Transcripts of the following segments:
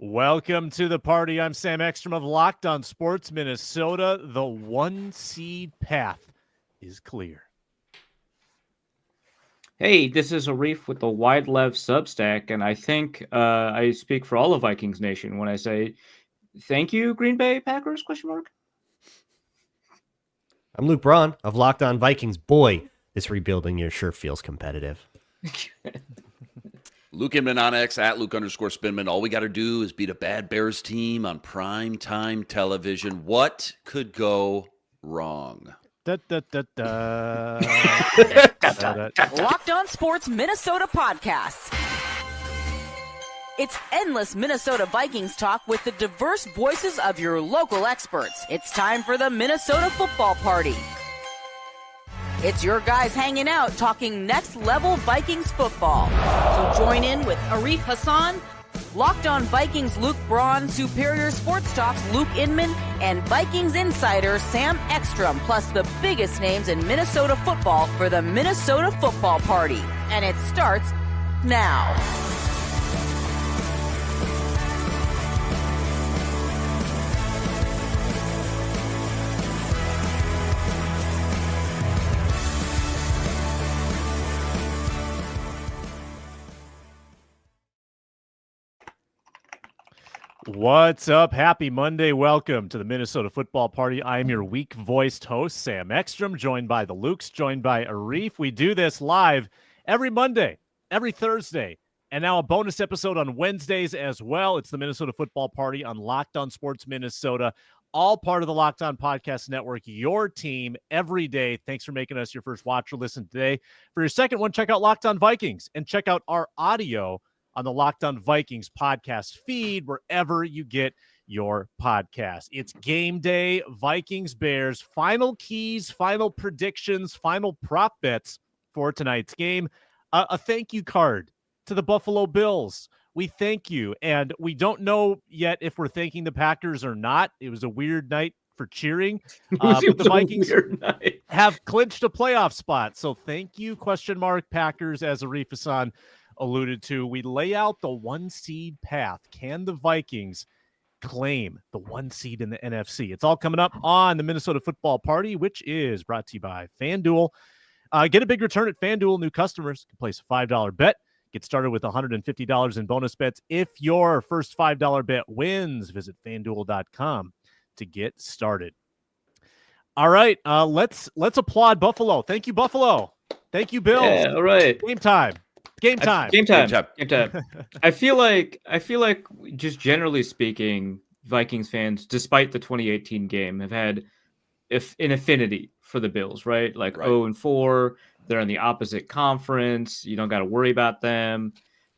Welcome to the party. I'm Sam Ekstrom of Locked On Sports Minnesota. The 1 seed path is clear. Hey, this is Arif with the Wide Lev Substack, and I think I speak for all of Vikings Nation when I say thank you, Green Bay Packers? ? I'm Luke Braun of Locked On Vikings. Boy, this rebuilding year sure feels competitive. Luke Inman on X at Luke_Spinman. All we got to do is beat a bad Bears team on prime time television. What could go wrong? Locked On Sports Minnesota podcasts. It's endless Minnesota Vikings talk with the diverse voices of your local experts. It's time for the Minnesota Football Party. It's your guys hanging out talking next level Vikings football. So join in with Arif Hassan, Locked On Vikings Luke Braun, Superior Sports Talk's Luke Inman, and Vikings insider Sam Ekstrom, plus the biggest names in Minnesota football for the Minnesota Football Party. And it starts now. What's up? Happy Monday. Welcome to the Minnesota Football Party. I am your weak-voiced host, Sam Ekstrom, joined by the Lukes, joined by Arif. We do this live every Monday, every Thursday, and now a bonus episode on Wednesdays as well. It's the Minnesota Football Party on Locked On Sports Minnesota, all part of the Locked On Podcast Network, your team every day. Thanks for making us your first watch or listen today. For your second one, check out Locked On Vikings and check out our audio on the Locked On Vikings podcast feed, wherever you get your podcast. It's game day, Vikings, Bears, final keys, final predictions, final prop bets for tonight's game. A thank you card to the Buffalo Bills. We thank you, and we don't know yet if we're thanking the Packers or not. It was a weird night for cheering, but the Vikings have clinched a playoff spot, so thank you, Packers, as Arif Hassan alluded to. We lay out the 1 seed path. Can the Vikings claim the 1 seed in the NFC? It's all coming up on the Minnesota Football Party, which is brought to you by Fanduel. Get a big return at Fanduel. New customers can place a $5 bet. Get started with $150 in bonus bets. If your first $5 bet wins, visit fanduel.com to get started. All right, let's applaud Buffalo. Thank you, Buffalo. Thank you, Bills. Yeah, all right. Game time. Game time. I feel like just generally speaking, Vikings fans, despite the 2018 game, have had an affinity for the Bills, right? Like 0-4, they're in the opposite conference. You don't got to worry about them.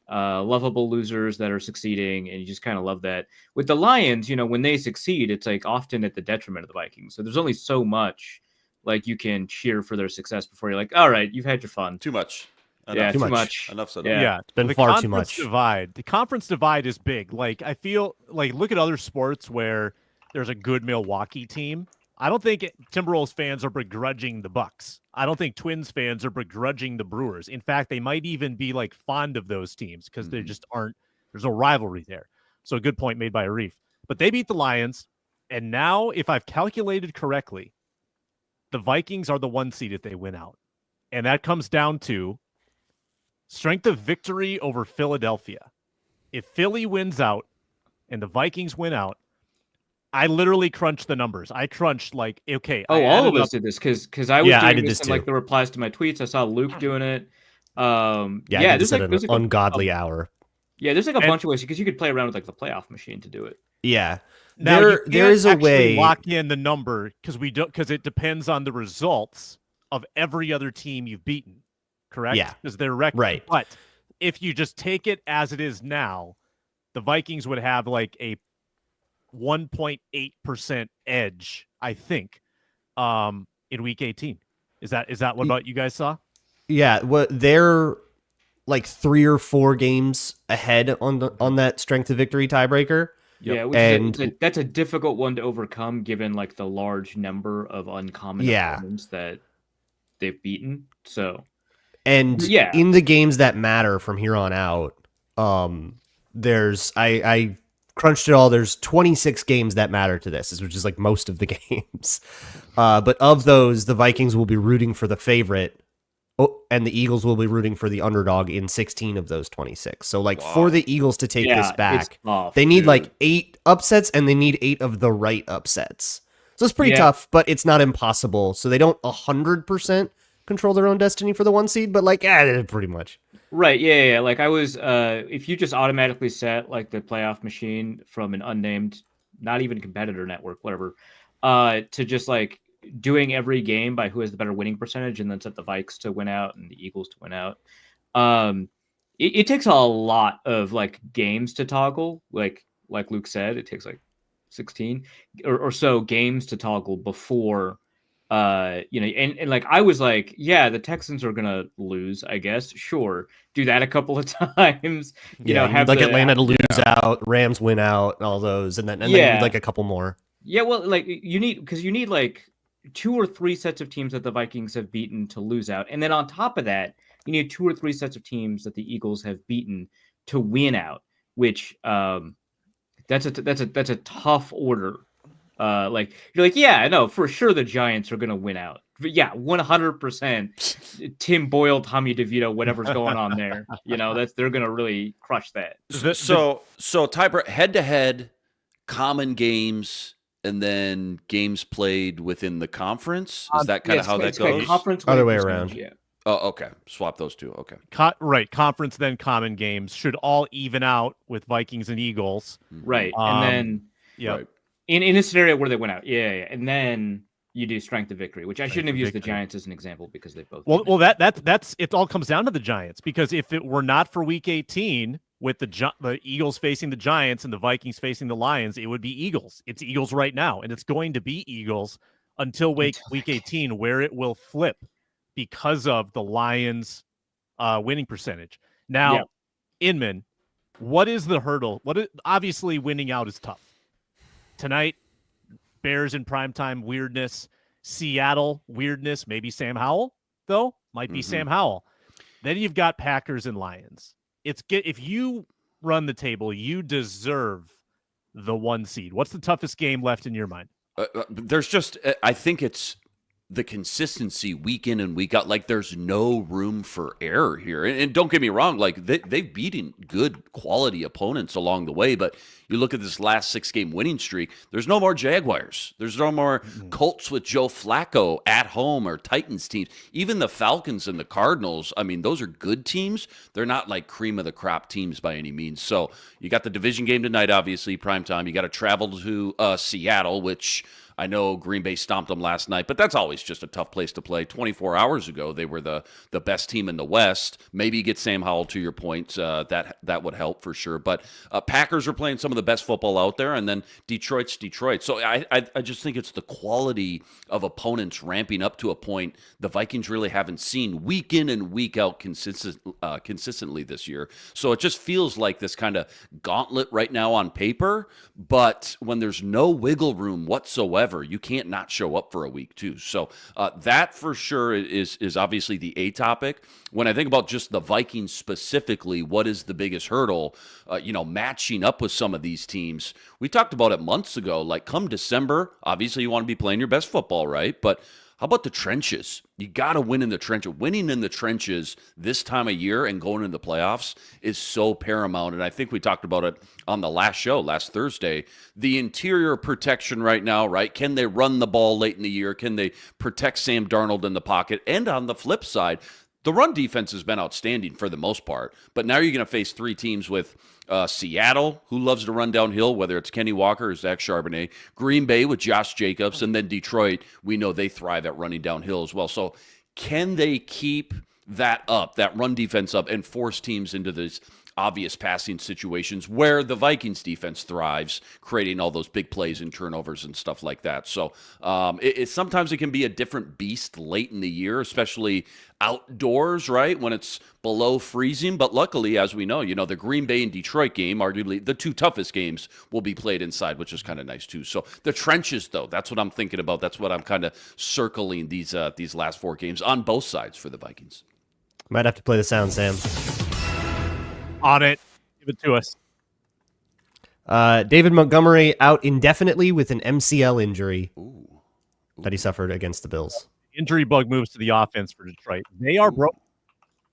Lovable losers that are succeeding, and you just kind of love that. With the Lions, when they succeed, it's like often at the detriment of the Vikings. So there's only so much like you can cheer for their success before you're like, all right, you've had your fun. Too much. Too much. Enough said. Yeah, it's been far too much. The conference divide is big. Like, I feel like, look at other sports where there's a good Milwaukee team. I don't think Timberwolves fans are begrudging the Bucks. I don't think Twins fans are begrudging the Brewers. In fact, they might even be like fond of those teams because they just aren't. There's no rivalry there. So a good point made by Arif. But they beat the Lions, and now, if I've calculated correctly, the Vikings are the 1 seed if they win out, and that comes down to strength of victory over Philadelphia. If Philly wins out and the Vikings win out, I literally crunched the numbers. I crunched okay. All of us did this because I was doing this in too. The replies to my tweets. I saw Luke doing it. There's an ungodly hour. Yeah, there's a bunch of ways because you could play around with the playoff machine to do it. Yeah. Now, there is a way lock in the number because it depends on the results of every other team you've beaten. Correct? Yeah. Because they're record. Right. But if you just take it as it is now, the Vikings would have a 1.8% edge, I think, in week 18. Is that what about you guys saw? Yeah, they're 3 or 4 games ahead on that strength of victory tiebreaker. Yeah, that's a difficult one to overcome given the large number of uncommon opponents that they've beaten. So, and in the games that matter from here on out, there's I crunched it all. There's 26 games that matter to this, which is like most of the games. But of those, the Vikings will be rooting for the favorite. Oh, and the Eagles will be rooting for the underdog in 16 of those 26. So, like, for the Eagles to take this back, they need like 8 upsets, and they need 8 of the right upsets. So it's pretty tough, but it's not impossible. So they don't 100% control their own destiny for the 1 seed, but like, pretty much. Right. Yeah. Like I was, if you just automatically set like the playoff machine from an unnamed, not even competitor network, whatever, to just like doing every game by who has the better winning percentage and then set the Vikes to win out and the Eagles to win out. It takes a lot of like games to toggle. Like Luke said, it takes like 16 or so games to toggle before and like I was like, yeah, the Texans are gonna lose, I guess. Sure, do that a couple of times. You know, have like the, Atlanta to lose out, Rams win out, and all those, and then you need like a couple more. Yeah, well, like you need like 2 or 3 sets of teams that the Vikings have beaten to lose out, and then on top of that, you need 2 or 3 sets of teams that the Eagles have beaten to win out. Which that's a tough order. Like you're like, yeah, no, for sure the Giants are gonna win out. But yeah, 100%. Tim Boyle, Tommy DeVito, whatever's going on there, they're gonna really crush that. So tiebreak, head to head, common games, and then games played within the conference. Is that kind of how that goes? Conference other way around. Yeah. Oh, okay. Swap those two. Okay. Right. Conference, then common games should all even out with Vikings and Eagles. Right. And then right. in a scenario where they went out. Yeah. And then you do strength of victory, which I shouldn't have used the Giants as an example because they both. Well, that's it. All comes down to the Giants, because if it were not for Week 18 with the Eagles facing the Giants and the Vikings facing the Lions, it would be Eagles. It's Eagles right now, and it's going to be Eagles until Week 18, where it will flip because of the Lions' winning percentage. Now, Inman, what is the hurdle? Obviously, winning out is tough. Tonight, Bears in primetime, weirdness. Seattle, weirdness. Maybe Sam Howell, though. Might be Sam Howell. Then you've got Packers and Lions. If you run the table, you deserve the 1 seed. What's the toughest game left in your mind? There's just, I think it's the consistency week in and week out. Like, there's no room for error here. And don't get me wrong, like they've beaten good quality opponents along the way, but you look at this last 6-game winning streak, there's no more Jaguars. There's no more Colts with Joe Flacco at home or Titans teams. Even the Falcons and the Cardinals, I mean, those are good teams. They're not like cream of the crop teams by any means. So you got the division game tonight, obviously, primetime. You got to travel to Seattle, which I know Green Bay stomped them last night, but that's always just a tough place to play. 24 hours ago, they were the best team in the West. Maybe get Sam Howell, to your point. That would help for sure. But Packers are playing some of the best football out there, and then Detroit's Detroit. So I just think it's the quality of opponents ramping up to a point the Vikings really haven't seen week in and week out consistently this year. So it just feels like this kind of gauntlet right now on paper, but when there's no wiggle room whatsoever, you can't not show up for a week too. So that for sure is obviously the A topic. When I think about just the Vikings specifically, what is the biggest hurdle? Matching up with some of these teams. We talked about it months ago. Like, come December, obviously you want to be playing your best football, right? But how about the trenches? You got to win in the trenches. Winning in the trenches this time of year and going into the playoffs is so paramount. And I think we talked about it on the last show, last Thursday. The interior protection right now, right? Can they run the ball late in the year? Can they protect Sam Darnold in the pocket? And on the flip side, the run defense has been outstanding for the most part. But now you're going to face 3 teams with Seattle, who loves to run downhill, whether it's Kenny Walker or Zach Charbonnet, Green Bay with Josh Jacobs, and then Detroit, we know they thrive at running downhill as well. So can they keep that up, that run defense up, and force teams into this obvious passing situations where the Vikings defense thrives, creating all those big plays and turnovers and stuff like that. So sometimes it can be a different beast late in the year, especially outdoors, right, when it's below freezing. But luckily, as we know, the Green Bay and Detroit game, arguably the 2 toughest games, will be played inside, which is kind of nice too. So the trenches, though, that's what I'm thinking about. That's what I'm kind of circling these last 4 games on both sides for the Vikings. Might have to play the sound, Sam. On it. Give it to us. David Montgomery out indefinitely with an MCL injury Ooh. that he suffered against the Bills. Injury bug moves to the offense for Detroit. They are broken.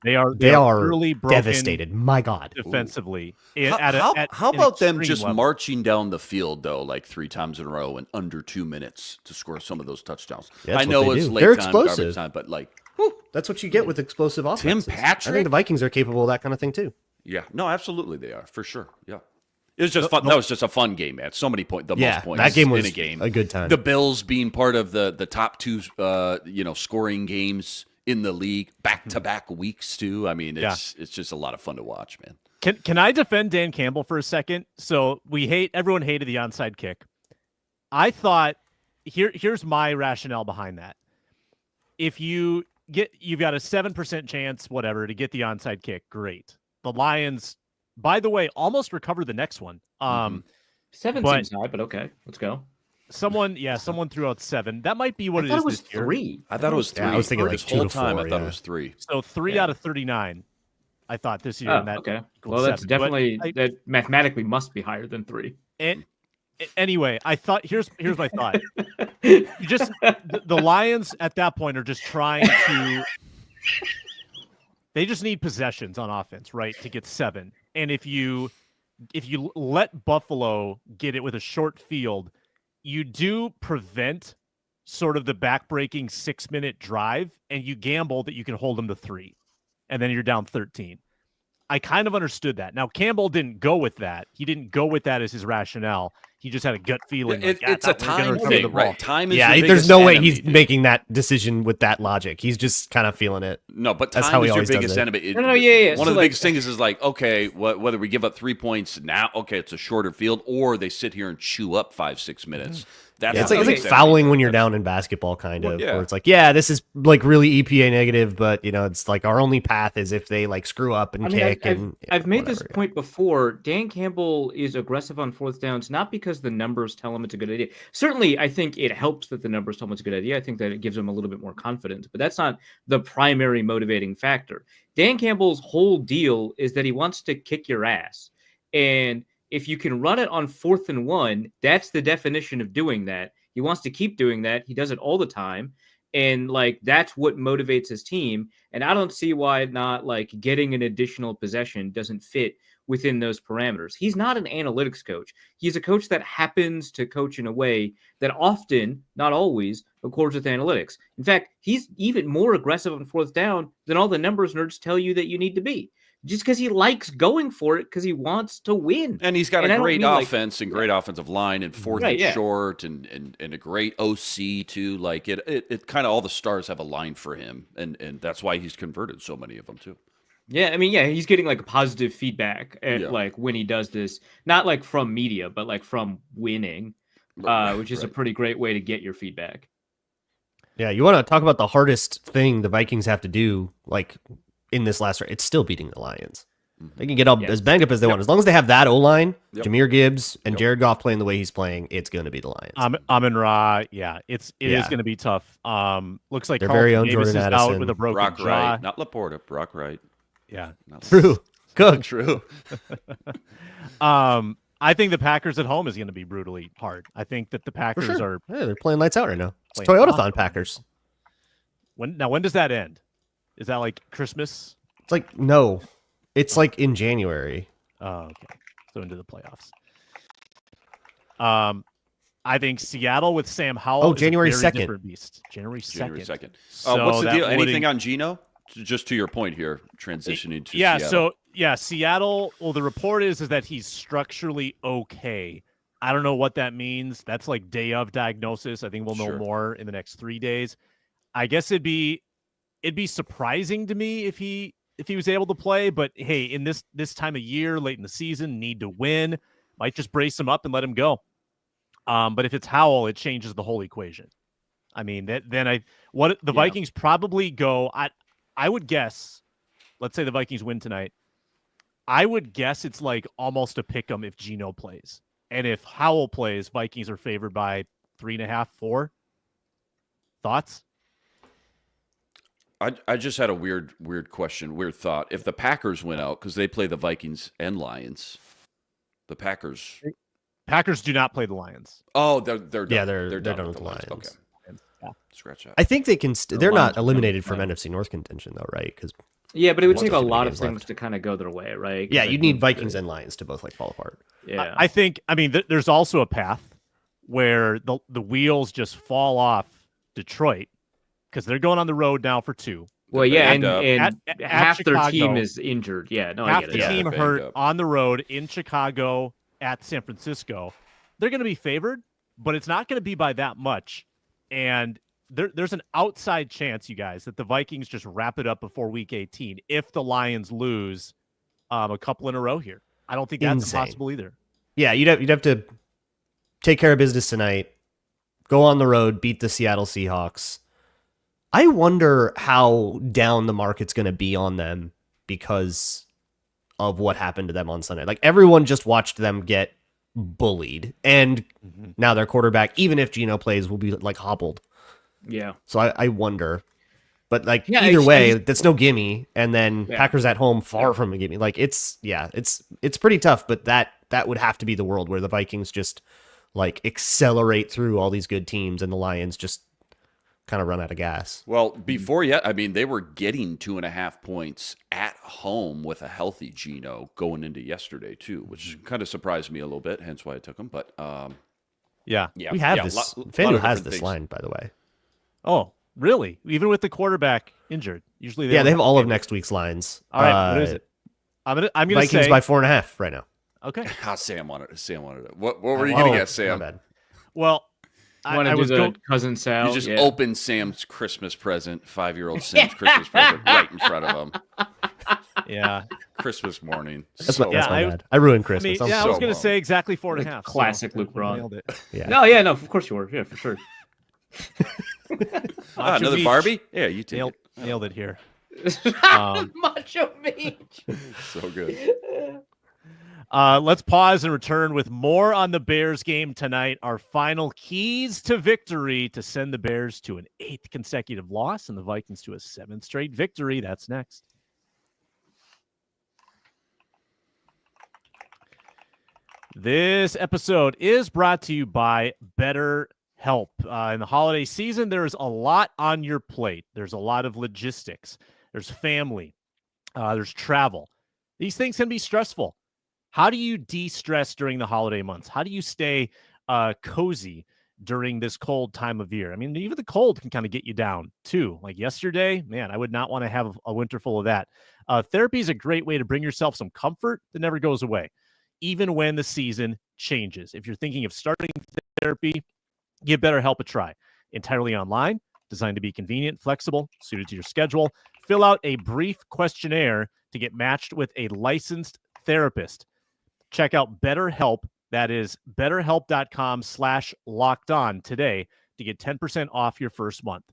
They are literally broken, devastated. My God. defensively. How about them just marching down the field though, like 3 times in a row in under 2 minutes to score some of those touchdowns? Yeah, I know it's late They're time, explosive. garbage time, but like, That's what you get with explosive offenses. Tim Patrick? I think the Vikings are capable of that kind of thing too. yeah, no, absolutely they are for sure. Yeah, it was just fun. That was just a fun game, man. So many points. Most points. That game was in a game. a good time. The Bills being part of the top 2, scoring games in the league, back-to-back weeks too. I mean, it's just a lot of fun to watch, man. Can I defend Dan Campbell for a second? So everyone hated the onside kick. I thought here's my rationale behind that. If you've got a 7% chance, whatever, to get the onside kick, great. The Lions, by the way, almost recovered the next one. 7 seems high, but okay, let's go. Someone threw out 7. That might be what it is this year. 3. I thought it was 3. Yeah, I was thinking like 2 whole to 4. time. I thought it was 3. So 3 out of 39, I thought this year. Oh, and that okay. equals Well, that's 7. definitely that mathematically must be higher than 3. And anyway, I thought here's my thought. The Lions at that point are just trying to. They just need possessions on offense, right, to get 7. And if you let Buffalo get it with a short field, you do prevent sort of the backbreaking 6-minute drive, and you gamble that you can hold them to 3, and then you're down 13. I kind of understood that. Now, Campbell didn't go with that. He didn't go with that as his rationale. He just had a gut feeling. It's a time thing, right? Time is there's no way he's making that decision with that logic. He's just kind of feeling it. No, but That's time how he is your always does biggest it. enemy. Yeah. One of the biggest things is like, okay, whether we give up 3 points now, okay, it's a shorter field, or they sit here and chew up 5-6 minutes. That's It's like fouling when you're down in basketball, kind of. yeah. Where it's like, this is like really EPA negative, but it's like our only path is if they like screw up and kick. I've made this point before. Dan Campbell is aggressive on 4th downs, not because the numbers tell him it's a good idea. Certainly, I think it helps that the numbers tell him it's a good idea. I think that it gives him a little bit more confidence, but that's not the primary motivating factor. Dan Campbell's whole deal is that he wants to kick your ass. And if you can run it on 4th and 1, that's the definition of doing that. He wants to keep doing that. He does it all the time. And like, that's what motivates his team. And I don't see why not like getting an additional possession doesn't fit within those parameters. He's not an analytics coach. He's a coach that happens to coach in a way that often, not always, accords with analytics. In fact, he's even more aggressive on 4th down than all the numbers nerds tell you that you need to be. Just because he likes going for it because he wants to win. And he's got a great offense and great offensive line and 4th and short and a great OC too. Like it kind of all the stars have aligned for him. And that's why he's converted so many of them too. Yeah, I mean, he's getting like a positive feedback like when he does this, not like from media, but like from winning, which is a pretty great way to get your feedback. Yeah, you want to talk about the hardest thing the Vikings have to do, like in this last round, it's still beating the Lions. They can get up as banged up as they want. As long as they have that O-line, Jahmyr Gibbs and Jared Goff playing the way he's playing, it's going to be the Lions. Amon-Ra, it is going to be tough. Looks like their Carlton very own Davis Jordan is Addison. out with a broken Brock jaw. Wright, not Laporta, Brock Wright. Yeah. True. Cook. True. I think the Packers at home is going to be brutally hard. I think that the Packers are they're playing lights out right now. It's playing Toyotathon awesome. Packers. When does that end? Is that like Christmas? It's like, no. It's like in January. Oh, okay. So into the playoffs. I think Seattle with Sam Howell. Oh, January is a very 2nd. different beast. January 2nd. January 2nd. So what's the that deal? would Anything on Geno? Just to your point here, transitioning to Seattle. Seattle. Well, the report is that he's structurally okay. I don't know what that means. That's like day of diagnosis. I think we'll know more in the next 3 days. I guess it'd be surprising to me if he was able to play, but hey, in this time of year, late in the season, need to win, might just brace him up and let him go. But if it's Howell, it changes the whole equation. I mean, the Vikings probably go. I would guess, let's say the Vikings win tonight. I would guess it's like almost a pick 'em if Geno plays, and if Howell plays, Vikings are favored by 3.5, 4. Thoughts? I just had a weird question, weird thought. If the Packers win out, because they play the Vikings and Lions, The Packers. Packers do not play the Lions. Oh, they're done. Yeah, they're done done with with the Lions. the Lions. Okay. Yeah. Scratch that. I think they can. They're Lions not are eliminated done. from NFC North contention, though, right? Because Yeah, but it would Well, take a there's too many lot of games things left. to kind of go their way, right? 'Cause yeah, I you need think Vikings that- and Lions to both like fall apart. Yeah, I think. I mean, there's also a path where the wheels just fall off Detroit because they're going on the road now for 2. well, yeah, and, banged and up. At half their Chicago, team is injured. Yeah, no, I half get the it. Yeah. team Banged hurt up. on the road in Chicago at San Francisco. They're going to be favored, but it's not going to be by that much. And there's an outside chance, you guys, that the Vikings just wrap it up before Week 18 if the Lions lose a couple in a row here. I don't think that's Insane. impossible either. Yeah, you'd have to take care of business tonight, go on the road, beat the Seattle Seahawks. I wonder how down the market's going to be on them because of what happened to them on Sunday. Like everyone just watched them get bullied, and now their quarterback, even if Geno plays, will be like hobbled. Yeah. So I wonder. But like Yeah, either I way, just- that's no gimme. And then Yeah. Packers at home, far from a gimme. Like it's pretty tough. But that would have to be the world where the Vikings just like accelerate through all these good teams, and the Lions just kind of run out of gas. Well, before yet, I mean, they were getting 2.5 points at home with a healthy Geno going into yesterday too, which kind of surprised me a little bit. Hence why I took him. But Yeah. yeah, We have yeah, this. lot of FanDuel has different this things. line, by the way. Oh, really? Even with the quarterback injured, usually Yeah, don't they have all of favorites. next week's lines. All right, what is it? I'm gonna Vikings say by 4.5 right now. okay. Ah, Sam wanted it. What were you gonna guess, My Sam? bad. Well, Want I to do was the going. cousin Sal? You just yeah. opened Sam's Christmas present, 5-year-old Sam's Christmas present, right in front of him. Yeah, Christmas morning. That's So my, that's Yeah, my I- bad. I ruined I Christmas. mean, I'm yeah, I so was gonna bummed. say exactly 4.5. Classic so Luke Braun. nailed it. yeah. No, yeah, no, of course you were. Yeah, for sure. Ah, Macho another Beach. Barbie? Yeah, you take Nailed it here. Macho Beach. it. So good. Let's pause and return with more on the Bears game tonight. Our final keys to victory to send the Bears to an 8th consecutive loss and the Vikings to a 7th straight victory. That's next. This episode is brought to you by BetterHelp. In the holiday season, there's a lot on your plate. There's a lot of logistics. There's family. There's travel. These things can be stressful. How do you de-stress during the holiday months? How do you stay cozy during this cold time of year? I mean, even the cold can kind of get you down too. Like yesterday, man, I would not want to have a winter full of that. Therapy is a great way to bring yourself some comfort that never goes away, even when the season changes. If you're thinking of starting therapy, give BetterHelp a try. Entirely online, designed to be convenient, flexible, suited to your schedule. Fill out a brief questionnaire to get matched with a licensed therapist. Check out BetterHelp. That is betterhelp.com/lockedon today to get 10% off your first month.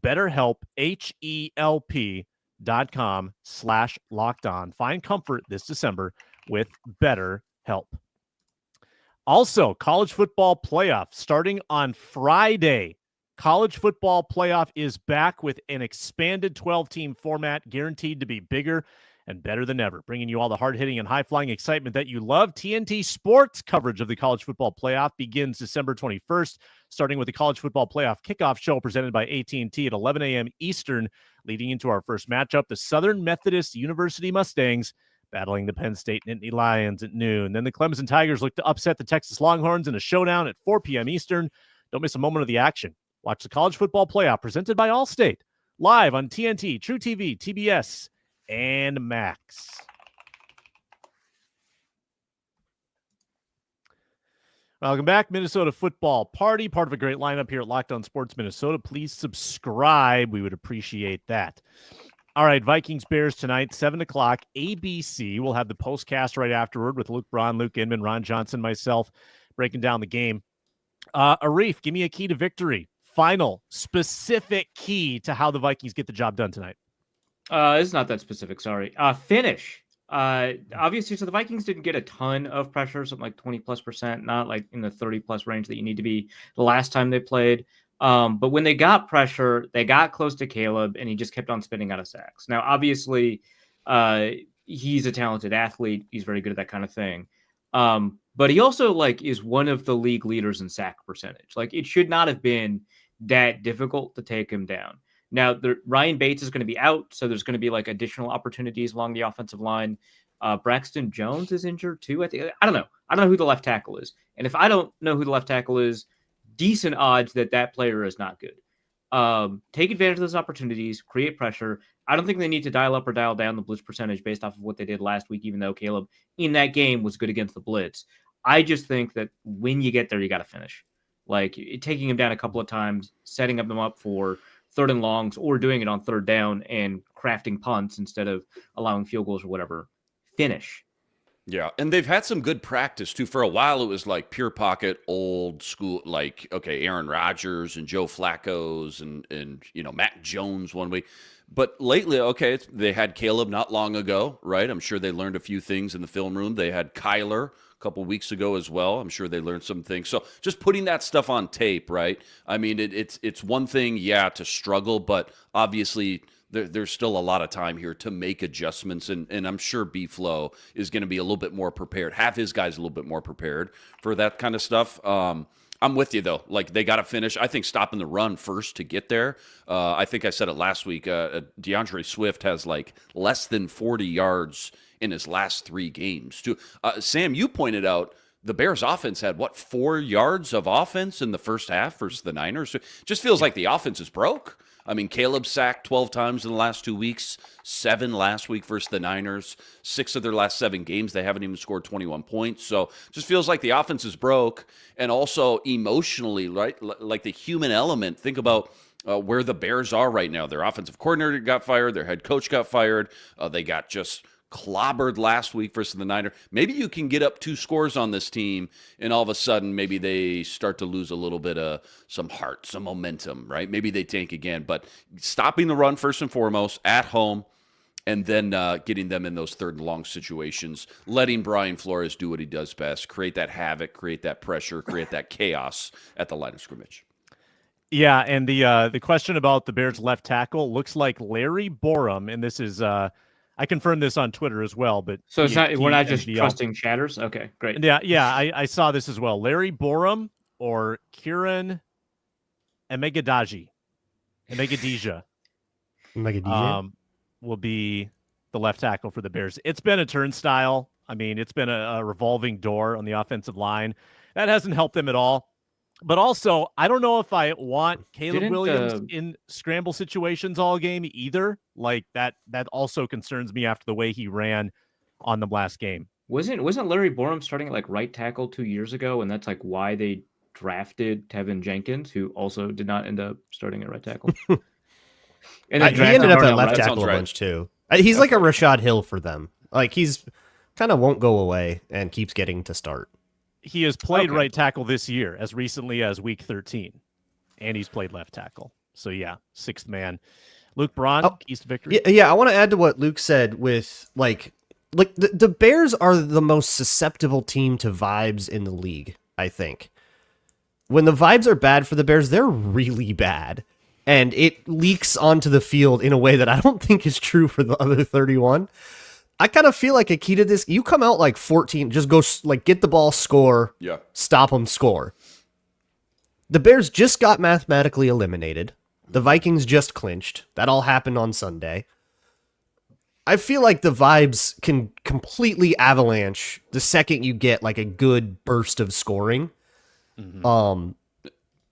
BetterHelp, HELP.com/lockedon. Find comfort this December with BetterHelp. Also, college football playoff starting on Friday. College football playoff is back with an expanded 12-team format guaranteed to be bigger and better than ever, bringing you all the hard-hitting and high-flying excitement that you love. TNT Sports coverage of the college football playoff begins December 21st, starting with the college football playoff kickoff show presented by AT&T at 11 a.m. Eastern, leading into our first matchup, the Southern Methodist University Mustangs battling the Penn State Nittany Lions at noon. Then the Clemson Tigers look to upset the Texas Longhorns in a showdown at 4 p.m. Eastern. Don't miss a moment of the action. Watch the college football playoff presented by Allstate, live on TNT, True TV, TBS, and Max. Welcome back, Minnesota Football Party, part of a great lineup here at Locked On Sports Minnesota. Please subscribe. We would appreciate that. All right, Vikings Bears tonight, 7 o'clock, ABC. We'll have the postcast right afterward with Luke Braun, Luke Inman, Ron Johnson, myself, breaking down the game. Arif, give me a key to victory. Final, specific key to how the Vikings get the job done tonight. It's not that specific. Sorry. Finish. Obviously, so the Vikings didn't get a ton of pressure, something like 20+%, not like in the 30+ range that you need to be the last time they played. But when they got pressure, they got close to Caleb, and he just kept on spinning out of sacks. Now, obviously, he's a talented athlete. He's very good at that kind of thing. But he also like is one of the league leaders in sack percentage. Like it should not have been that difficult to take him down. Now, Ryan Bates is going to be out, so there's going to be like additional opportunities along the offensive line. Braxton Jones is injured too. I don't know. I don't know who the left tackle is, and if I don't know who the left tackle is, decent odds that player is not good. Take advantage of those opportunities, create pressure. I don't think they need to dial up or dial down the blitz percentage based off of what they did last week, even though Caleb in that game was good against the blitz. I just think that when you get there, you got to finish. Like taking him down a couple of times, setting them up for third and longs, or doing it on third down and crafting punts instead of allowing field goals or whatever. Finish. Yeah, and they've had some good practice too. For a while, it was like pure pocket, old school, like Aaron Rodgers and Joe Flacco's and Mac Jones one week. But lately, they had Caleb not long ago, right? I'm sure they learned a few things in the film room. They had Kyler a couple weeks ago as well. I'm sure they learned some things. So just putting that stuff on tape, right? I mean, it's one thing, to struggle, but obviously there's still a lot of time here to make adjustments, and I'm sure B-Flow is going to be a little bit more prepared. Have his guys a little bit more prepared for that kind of stuff. I'm with you, though. Like, they got to finish. I think stopping the run first to get there. I think I said it last week. DeAndre Swift has, like, less than 40 yards in his last 3 games, too. Sam, you pointed out the Bears offense had, 4 yards of offense in the first half versus the Niners? So it just feels like the offense is broke. I mean, Caleb sacked 12 times in the last 2 weeks, 7 last week versus the Niners. 6 of their last 7 games, they haven't even scored 21 points. So just feels like the offense is broke. And also emotionally, right, like the human element, think about where the Bears are right now. Their offensive coordinator got fired. Their head coach got fired. They got just clobbered last week versus the Niners. Maybe you can get up 2 scores on this team, and all of a sudden maybe they start to lose a little bit of some heart, some momentum, right? Maybe they tank again. But stopping the run first and foremost at home, and then getting them in those third and long situations, letting Brian Flores do what he does best, create that havoc, create that pressure, create that chaos at the line of scrimmage. Yeah, and the question about the Bears left tackle looks like Larry Borum, and this is I confirmed this on Twitter as well, but so we're not just trusting chatters. Okay, great. Yeah, I saw this as well. Larry Borum or Kieran Emegadaji will be the left tackle for the Bears. It's been a turnstile. I mean, it's been a revolving door on the offensive line. That hasn't helped them at all. But also, I don't know if I want Caleb Williams in scramble situations all game either. Like that also concerns me after the way he ran on the last game. Wasn't Larry Borum starting at like right tackle 2 years ago, and that's like why they drafted Tevin Jenkins, who also did not end up starting at right tackle. And then he ended up at left tackle a bunch too. He's like a Rashad Hill for them. Like he's kind of won't go away and keeps getting to start. He has played right tackle this year as recently as week 13, and he's played left tackle. So, yeah, 6th man. Luke Braun, keys to victory. Yeah, I want to add to what Luke said with, like the Bears are the most susceptible team to vibes in the league, I think. When the vibes are bad for the Bears, they're really bad. And it leaks onto the field in a way that I don't think is true for the other 31. I kind of feel like a key to this, you come out like 14, just go like get the ball, score, stop them, score. The Bears just got mathematically eliminated. The Vikings just clinched. That all happened on Sunday. I feel like the vibes can completely avalanche the second you get like a good burst of scoring. Mm-hmm.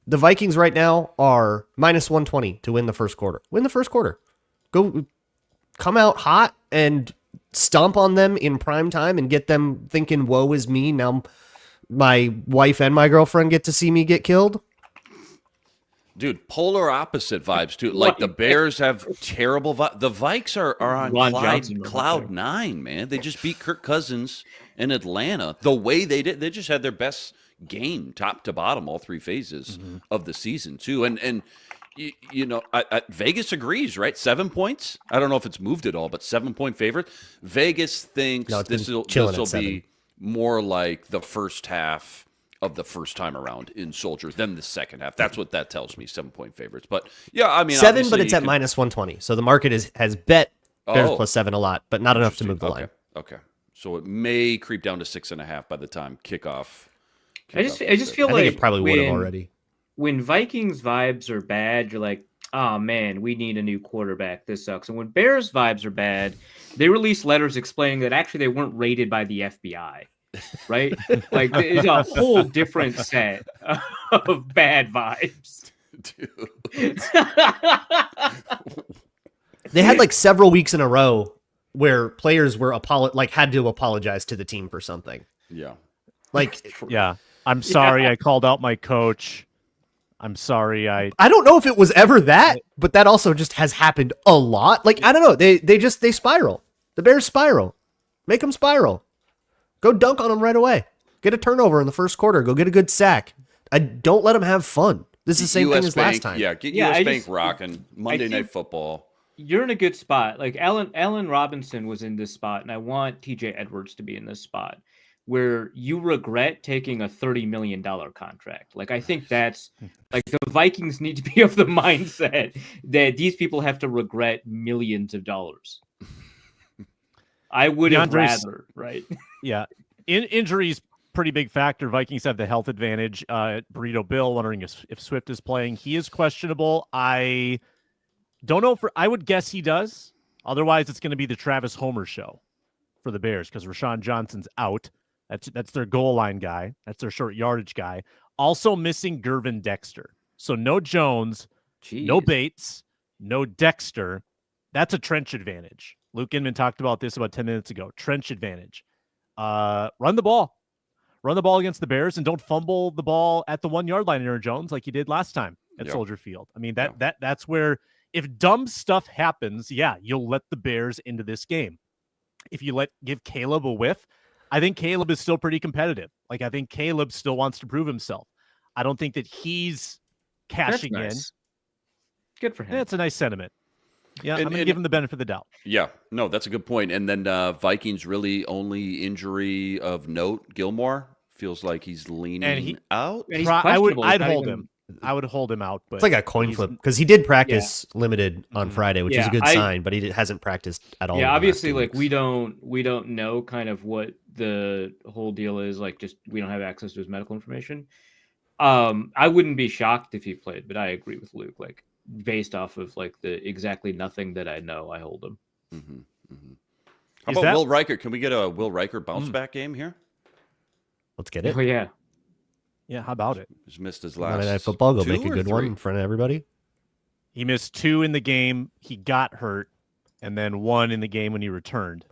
The Vikings right now are minus 120 to win the first quarter. Win the first quarter. Go come out hot and stomp on them in prime time and get them thinking, woe is me. Now my wife and my girlfriend get to see me get killed. Dude, polar opposite vibes too. Like the Bears have terrible vibes. The Vikes are on cloud 9, man. They just beat Kirk Cousins in Atlanta. The way they did, they just had their best game top to bottom, all 3 phases of the season too. And you know, Vegas agrees, right? 7 points. I don't know if it's moved at all, but 7-point favorite. Vegas thinks this will be more like the first half of the first time around in Soldier than the second half. That's what that tells me. 7-point favorites, but yeah, I mean 7, but it's at minus 120. So the market has bet Bears plus 7 a lot, but not enough to move the line. Okay. So it may creep down to 6.5 by the time kickoff. I just feel I like think it probably would have already. When Vikings vibes are bad, you're like, oh man, we need a new quarterback. This sucks. And when Bears vibes are bad, they release letters explaining that actually they weren't raided by the FBI. Right? Like it's a whole different set of bad vibes. Dude. They had like several weeks in a row where players were had to apologize to the team for something. Yeah. Like, Yeah. I'm sorry I called out my coach. I'm sorry I don't know if it was ever that, but that also just has happened a lot. Like, I don't know. They spiral. The Bears spiral. Make them spiral. Go dunk on them right away. Get a turnover in the first quarter. Go get a good sack. Don't let them have fun. This is the same thing as last time. Yeah, get US Bank rocking. Monday Night Football. You're in a good spot. Like Allen Robinson was in this spot, and I want TJ Edwards to be in this spot where you regret taking a $30 million contract. Like, I think that's like the Vikings need to be of the mindset that these people have to regret millions of dollars. I would have rather, right? Yeah. Injuries, pretty big factor. Vikings have the health advantage. Burrito Bill, wondering if Swift is playing. He is questionable. I don't know I would guess he does. Otherwise, it's going to be the Travis Homer show for the Bears because Rashawn Johnson's out. That's their goal line guy. That's their short yardage guy. Also missing Gervin Dexter. So no Jones, no Bates, no Dexter. That's a trench advantage. Luke Inman talked about this about 10 minutes ago. Trench advantage. Run the ball. Run the ball against the Bears and don't fumble the ball at the 1 yard line, Aaron Jones, like you did last time at Soldier Field. I mean, that's where if dumb stuff happens, you'll let the Bears into this game. If you give Caleb a whiff, I think Caleb is still pretty competitive. Like, I think Caleb still wants to prove himself. I don't think that he's cashing in. Good for him. That's a nice sentiment. Yeah, I'm going to give him the benefit of the doubt. Yeah, no, that's a good point. And then Vikings really only injury of note, Gilmore. Feels like he's leaning out. And I'd hold him. I would hold him out. But it's like a coin flip because he did practice limited on Friday, which is a good sign, but he hasn't practiced at all. Yeah, obviously, like we don't know kind of what the whole deal is. Like, just we don't have access to his medical information. I wouldn't be shocked if he played, but I agree with Luke. Like, based off of like the exactly nothing that I know, I hold him. How about Will Riker? Can we get a Will Riker bounce back game here? Let's get it. Oh yeah. Yeah, how about it? He's missed his last Monday Night Football. Go make a good 3? one in front of everybody. He missed 2 in the game. He got hurt, and then 1 in the game when he returned.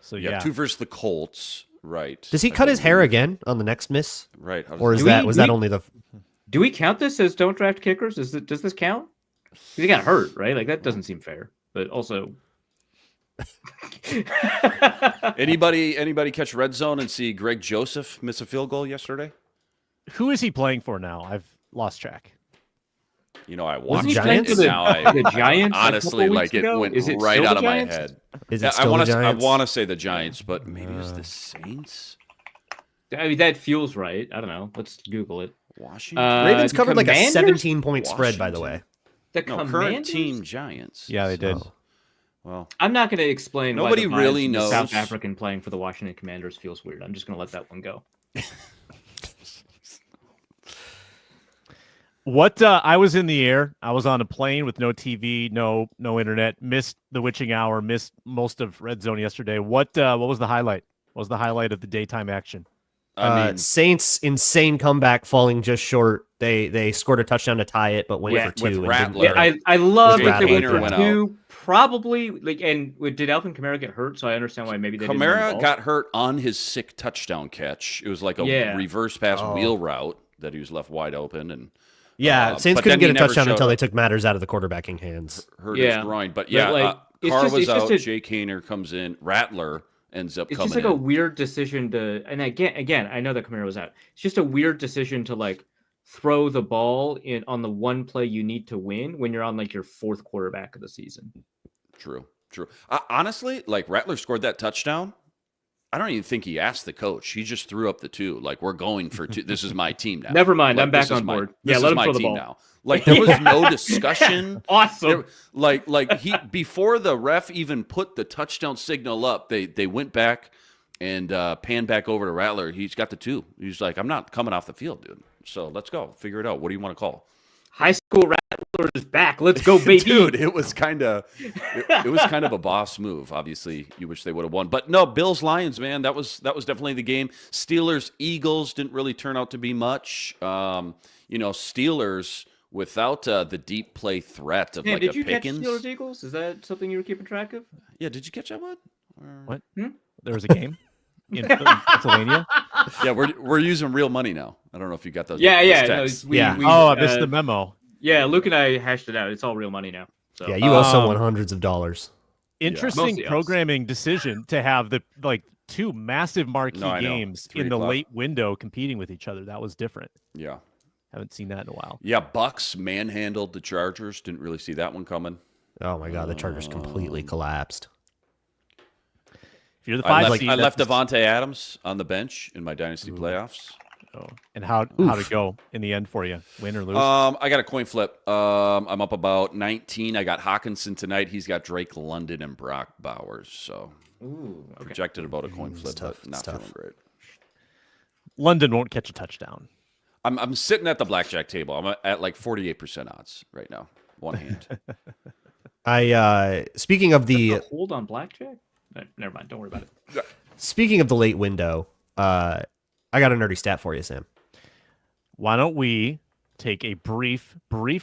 So 2 versus the Colts. Right. Does he cut his hair again on the next miss? Right. Or was that only the? Do we count this as don't draft kickers? Does this count? Because he got hurt, right? Like that doesn't seem fair. But also, anybody catch Red Zone and see Greg Joseph miss a field goal yesterday? Who is he playing for now? I've lost track. You know, I watched he playing it for now. the Giants. Honestly, like it went right out of my head. Is it still the Giants? I want to say the Giants, but maybe it's the Saints. I mean, that feels right. I don't know. Let's Google it. Washington. Ravens covered like a Commanders? 17-point spread, by the way. The current Commanders? team Giants. Yeah, they did. So, Well, I'm not going to explain. Nobody why the really vibes of the knows. South African playing for the Washington Commanders feels weird. I'm just going to let that one go. I was in the air. I was on a plane with no TV, no internet. Missed the witching hour. Missed most of Red Zone yesterday. What was the highlight? What was the highlight of the daytime action? I mean, Saints insane comeback, falling just short. They scored a touchdown to tie it, but went for 2. with and Rattler. didn't Yeah, I love Jake that they went Haener for went 2. Probably like, and did Alvin Kamara get hurt? So I understand why maybe they didn't run the Kamara ball. got hurt on his sick touchdown catch. It was like a reverse pass wheel route that he was left wide open, and Saints but couldn't then get he a never touchdown showed until up. they took matters out of the quarterbacking hands. Hurt his groin. But it's Carr just- was it's just out. a- Jake Haener comes in. Rattler ends up It's coming just like in. a weird decision to, and again, I know that Kamara was out. It's just a weird decision to like throw the ball in on the one play you need to win when you're on like your 4th quarterback of the season. True. Honestly, like Rattler scored that touchdown. I don't even think he asked the coach. He just threw up the 2. Like, we're going for 2. This is my team now. Never mind, Like, I'm back this is on board. This Yeah, let is him my throw the team ball. now. Like, there was no discussion. Awesome. Like he before the ref even put the touchdown signal up, they went back and pan back over to Rattler. He's got the 2. He's like, I'm not coming off the field, dude. So let's go. Figure it out. What do you want to call? High school Rattler is back. Let's go, baby. Dude, it was kind of a boss move. Obviously, you wish they would have won. But no, Bills Lions, man, that was definitely the game. Steelers Eagles didn't really turn out to be much. Steelers without the deep play threat of did you Pickens. catch Steelers Eagles? Is that something you were keeping track of? Yeah, did you catch that one? What? There was a game in Pennsylvania. Yeah, we're using real money now. I don't know if you got those. Yeah. those No, texts. I missed the memo. Yeah, Luke and I hashed it out. It's all real money now. So. Yeah, you owe someone hundreds of dollars. Interesting Mostly us. programming decision to have the 2 massive marquee games 3 in the o'clock. late window competing with each other. That was different. Yeah. Haven't seen that in a while. Yeah, Bucks manhandled the Chargers. Didn't really see that one coming. Oh my God, the Chargers completely collapsed. If you're the I 5 left, seed, I left Devontae Adams on the bench in my dynasty playoffs. and how'd it go in the end for you? Win or lose? I got a coin flip. I'm up about 19. I got Hawkinson tonight. He's got Drake London and Brock Bowers. So projected about a coin flip. tough. But not It's tough. feeling great. London won't catch a touchdown. I'm sitting at the blackjack table. I'm at like 48% odds right now. One hand. Speaking of the hold on blackjack. Never mind. Don't worry about it. speaking of the late window, I got a nerdy stat for you, Sam. Why don't we take a brief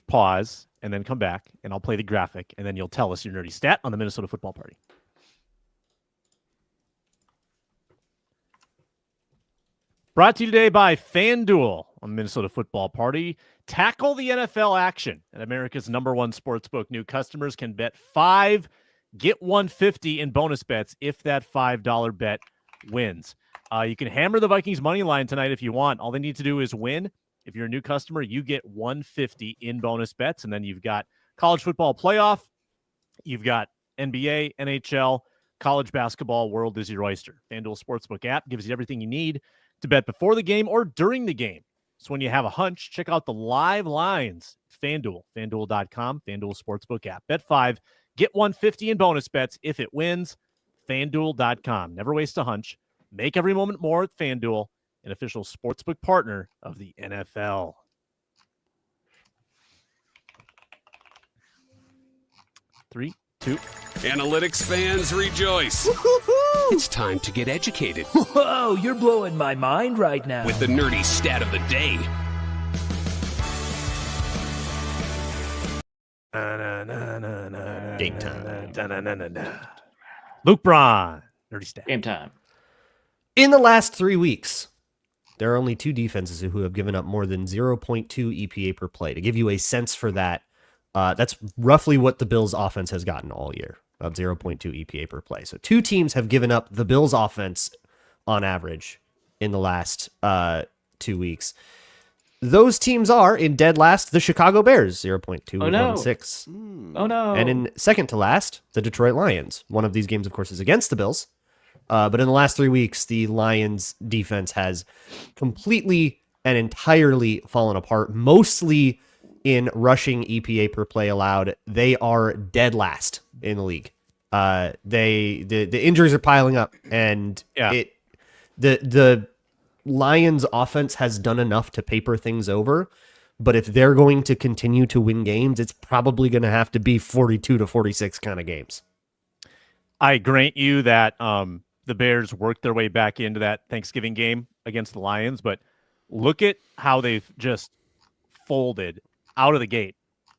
pause and then come back, and I'll play the graphic, and then you'll tell us your nerdy stat on the Minnesota Football Party. Brought to you today by Fanduel on the Minnesota Football Party. Tackle the NFL action at America's #1 sportsbook. New customers can bet $5, get $150 in bonus bets if that $5 bet wins. You can hammer the Vikings money line tonight if you want. All they need to do is win. If you're a new customer, you get $150 in bonus bets, and then you've got college football playoff, you've got NBA, NHL, college basketball. World is your oyster. FanDuel Sportsbook app gives you everything you need to bet before the game or during the game. So when you have a hunch, check out the live lines. FanDuel, FanDuel.com, FanDuel Sportsbook app. Bet $5, get $150 in bonus bets if it wins. FanDuel.com. Never waste a hunch. Make every moment more at FanDuel, an official sportsbook partner of the NFL. Three, two. Analytics fans rejoice. It's time to get educated Whoa, you're blowing my mind right now. with the nerdy stat of the day. Game time. Luke Braun, nerdy stat. Game time. In the last 3 weeks, there are only 2 defenses who have given up more than 0.2 EPA per play. To give you a sense for that, that's roughly what the Bills' offense has gotten all year, about 0.2 EPA per play. So 2 teams have given up the Bills' offense on average in the last 2 weeks. Those teams are, in dead last, the Chicago Bears, 0.216. Oh no. And in second to last, the Detroit Lions. One of these games, of course, is against the Bills. But in the last 3 weeks, the Lions defense has completely and entirely fallen apart, mostly in rushing EPA per play allowed. They are dead last in the league. The injuries are piling up, and the Lions offense has done enough to paper things over. But if they're going to continue to win games, it's probably going to have to be 42-46 kind of games. I grant you that the Bears worked their way back into that Thanksgiving game against the Lions, but look at how they've just folded out of the gate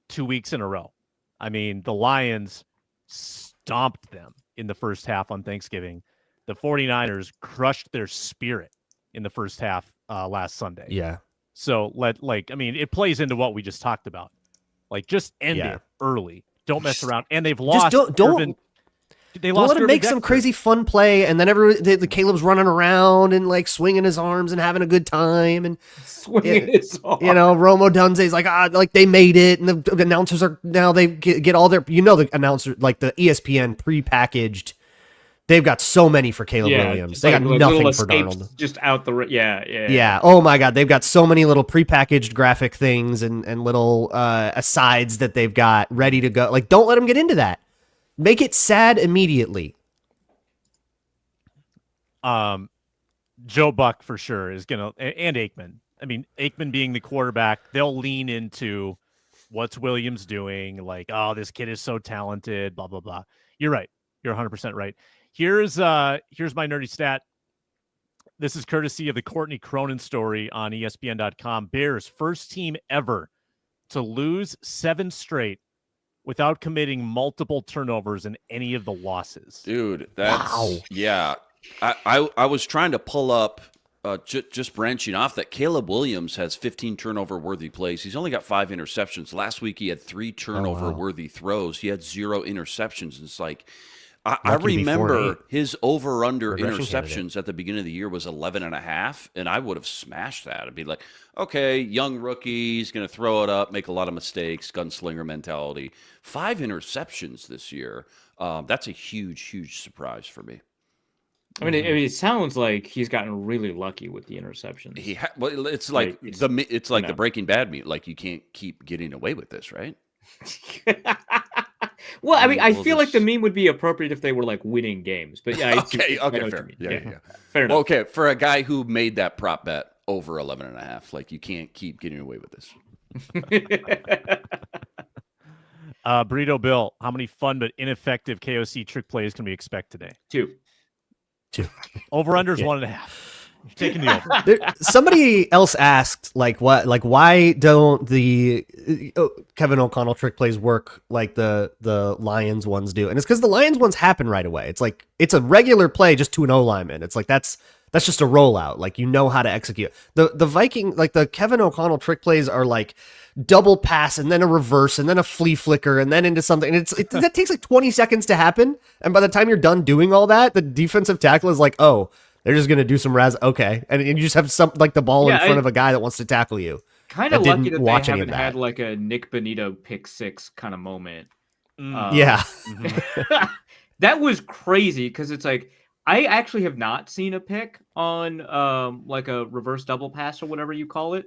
2 weeks in a row. I mean, the Lions stomped them in the first half on Thanksgiving. The 49ers crushed their spirit in the first half last Sunday. Yeah. So it plays into what we just talked about. Like, just end it early. Don't mess around. And they've lost. They Don't lost let him Irvin make some Dexter. crazy fun play, and then the Caleb's running around and like swinging his arms and having a good time, and Swinging his arm. Romo Dunze's like they made it, and the announcers are now they get all their the announcer like the ESPN prepackaged. They've got so many for Caleb Williams. just They got little nothing for escapes Darnold. Just out the yeah. Yeah. Oh my God. They've got so many little prepackaged graphic things and little asides that they've got ready to go. Like, don't let them get into that. Make it sad immediately. Joe Buck for sure is gonna, and Aikman. I mean, Aikman being the quarterback, they'll lean into what's Williams doing. Like, oh, this kid is so talented. Blah blah blah. You're right. You're 100% right. Here's my nerdy stat. This is courtesy of the Courtney Cronin story on ESPN.com. Bears first team ever to lose 7 straight without committing multiple turnovers in any of the losses. Dude, that's yeah. I was trying to pull up, just branching off that Caleb Williams has 15 turnover-worthy plays. He's only got 5 interceptions. Last week he had 3 turnover-worthy throws. He had 0 interceptions. It's like, I remember his over-under interceptions at the beginning of the year was 11.5, and I would have smashed that. I'd be like, okay, young rookie, he's going to throw it up, make a lot of mistakes, gunslinger mentality. 5 interceptions this year. That's a huge, huge surprise for me. I mean, it sounds like he's gotten really lucky with the interceptions. Well, it's like the Breaking Bad meat. Like, you can't keep getting away with this, right? Well, I mean, I feel like the meme would be appropriate if they were like winning games, but yeah. Okay, fair. Yeah. Fair enough. Okay, for a guy who made that prop bet over 11.5, like, you can't keep getting away with this. Burrito Bill, how many fun but ineffective KOC trick plays can we expect today? 2. Over under is 1.5. You're taking the over. Somebody else asked, why don't the Kevin O'Connell trick plays work like the Lions ones do? And it's because the Lions ones happen right away. It's like it's a regular play just to an O lineman. It's like that's just a rollout. Like, you know how to execute. The Viking, like the Kevin O'Connell trick plays are like double pass and then a reverse and then a flea flicker and then into something. And that takes like 20 seconds to happen. And by the time you're done doing all that, the defensive tackle is like, oh, they're just going to do some okay. And you just have some, like, the ball in front of a guy that wants to tackle you. Kind of lucky that they haven't had like a Nick Bonito pick 6 kind of moment. Yeah. That was crazy because it's like, I actually have not seen a pick on like a reverse double pass or whatever you call it.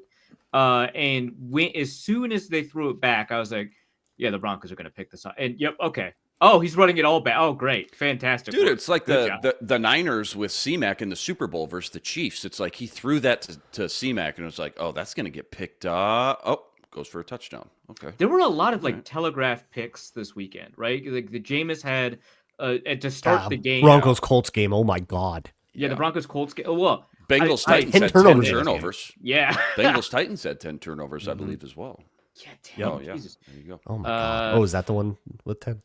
And as soon as they threw it back, I was like, yeah, the Broncos are going to pick this up. And yep, okay. Oh, he's running it all back. Oh, great. Fantastic. Dude, it's like the Niners with C-Mac in the Super Bowl versus the Chiefs. It's like he threw that to C-Mac and it was like, oh, that's going to get picked up. Oh, goes for a touchdown. Okay. There were a lot of like telegraph picks this weekend, right? Like the Jameis had to start the game. Broncos-Colts game. Oh, my God. Yeah, the Broncos-Colts game. Well, Bengals-Titans had 10 turnovers. Yeah. Bengals-Titans had 10 turnovers, I believe, as well. Yeah, 10. Oh, yeah. Jesus. There you go. Oh, my God. Is that the one with 10?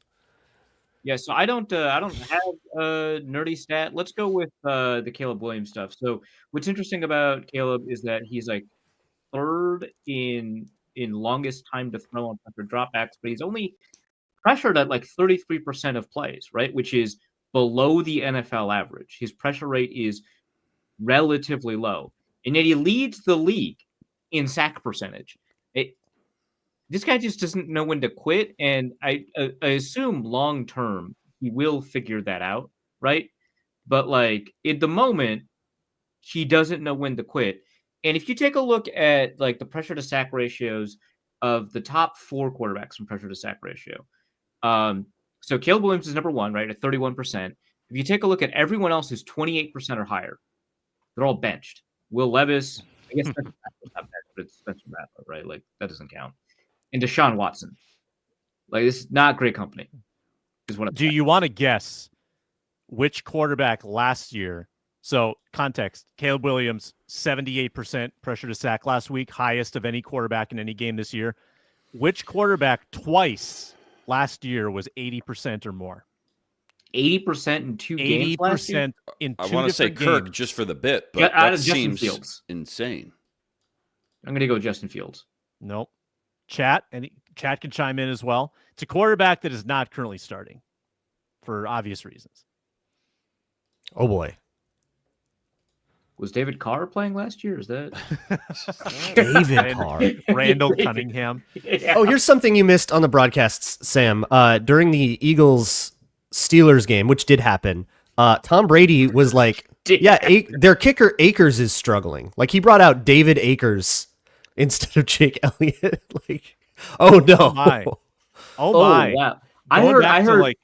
Yeah, so I don't have a nerdy stat. Let's go with the Caleb Williams stuff. So what's interesting about Caleb is that he's like 3rd in longest time to throw on pressure dropbacks, but he's only pressured at like 33% of plays, right? Which is below the NFL average. His pressure rate is relatively low, and yet he leads the league in sack percentage. This guy just doesn't know when to quit, and I assume long term he will figure that out, right? But like at the moment, he doesn't know when to quit. And if you take a look at like the pressure to sack ratios of the top 4 quarterbacks from pressure to sack ratio, so Caleb Williams is number 1, right, at 31%. If you take a look at everyone else who's 28% or higher, they're all benched. Will Levis, I guess that's not benched, but it's Spencer Rattler, right? Like that doesn't count. And Deshaun Watson. Like, this is not great company. Do you want to guess which quarterback last year? So, context, Caleb Williams, 78% pressure to sack last week, highest of any quarterback in any game this year. Which quarterback twice last year was 80% or more? 80% in 2 games last year? 80% in 2 I want to say games. Kirk just for the bit, but that seems Fields. insane. I'm going to go Justin Fields. Nope. Chat can chime in as well. It's a quarterback that is not currently starting for obvious reasons. Oh boy. Was David Carr playing last year? Is that David Carr? Randall Cunningham. Yeah. Oh, here's something you missed on the broadcasts, Sam. During the Eagles-Steelers game, which did happen, Tom Brady was like, their kicker Akers is struggling. Like, he brought out David Akers instead of Jake Elliott. Like, oh no. Oh my. Wow. I heard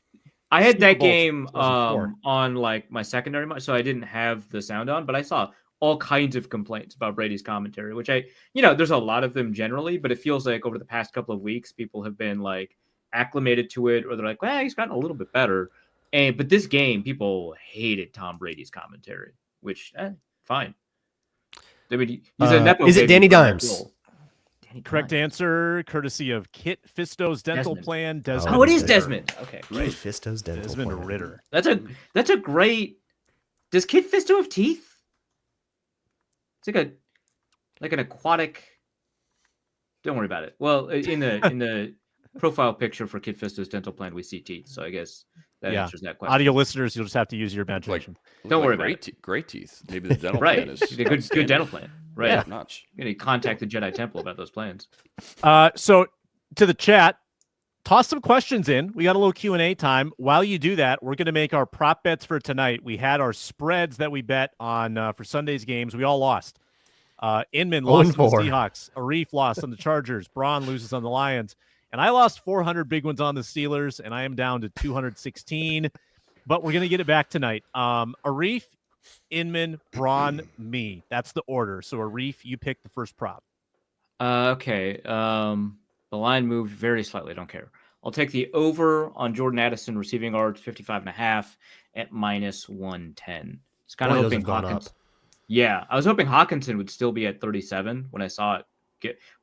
I had Super that Bowl game 2004. on like my secondary mic, so I didn't have the sound on, but I saw all kinds of complaints about Brady's commentary, which there's a lot of them generally, but it feels like over the past couple of weeks, people have been like acclimated to it, or they're like, well, he's gotten a little bit better. But this game, people hated Tom Brady's commentary, which fine. I mean, he's a nepo is it baby Danny for that Dimes? role. Danny Correct Dimes. answer, courtesy of Kit Fisto's dental Desmond. plan. Desmond Oh, it is Ritter. Desmond. Okay, Kid great. Fisto's dental Desmond plan. Ritter. That's a great. Does Kid Fisto have teeth? It's like an aquatic. Don't worry about it. Well, in the profile picture for Kid Fisto's dental plan, we see teeth. So I guess that Yeah. answers that question. Audio listeners, you'll just have to use your imagination. Don't worry about great teeth. Maybe the dental Right, plan is good outstanding. dental plan. Right, Yeah. Top notch. you gotta contact the Jedi Temple about those plans. So to the chat, toss some questions in. We got a little Q&A time. While you do that, we're going to make our prop bets for tonight. We had our spreads that we bet on for Sunday's games. We all lost. Inman lost on the 0-4. Seahawks. Arif lost on the Chargers. Braun loses on the Lions. And I lost 400 big ones on the Steelers, and I am down to 216. But we're going to get it back tonight. Arif, Inman, Braun, me. That's the order. So Arif, you pick the first prop. Okay. The line moved very slightly. Don't care. I'll take the over on Jordan Addison receiving yards 55.5 at -110. It's kind Boy, of those hoping have gone Hawkins. up. Yeah, I was hoping Hawkinson would still be at 37 when I saw it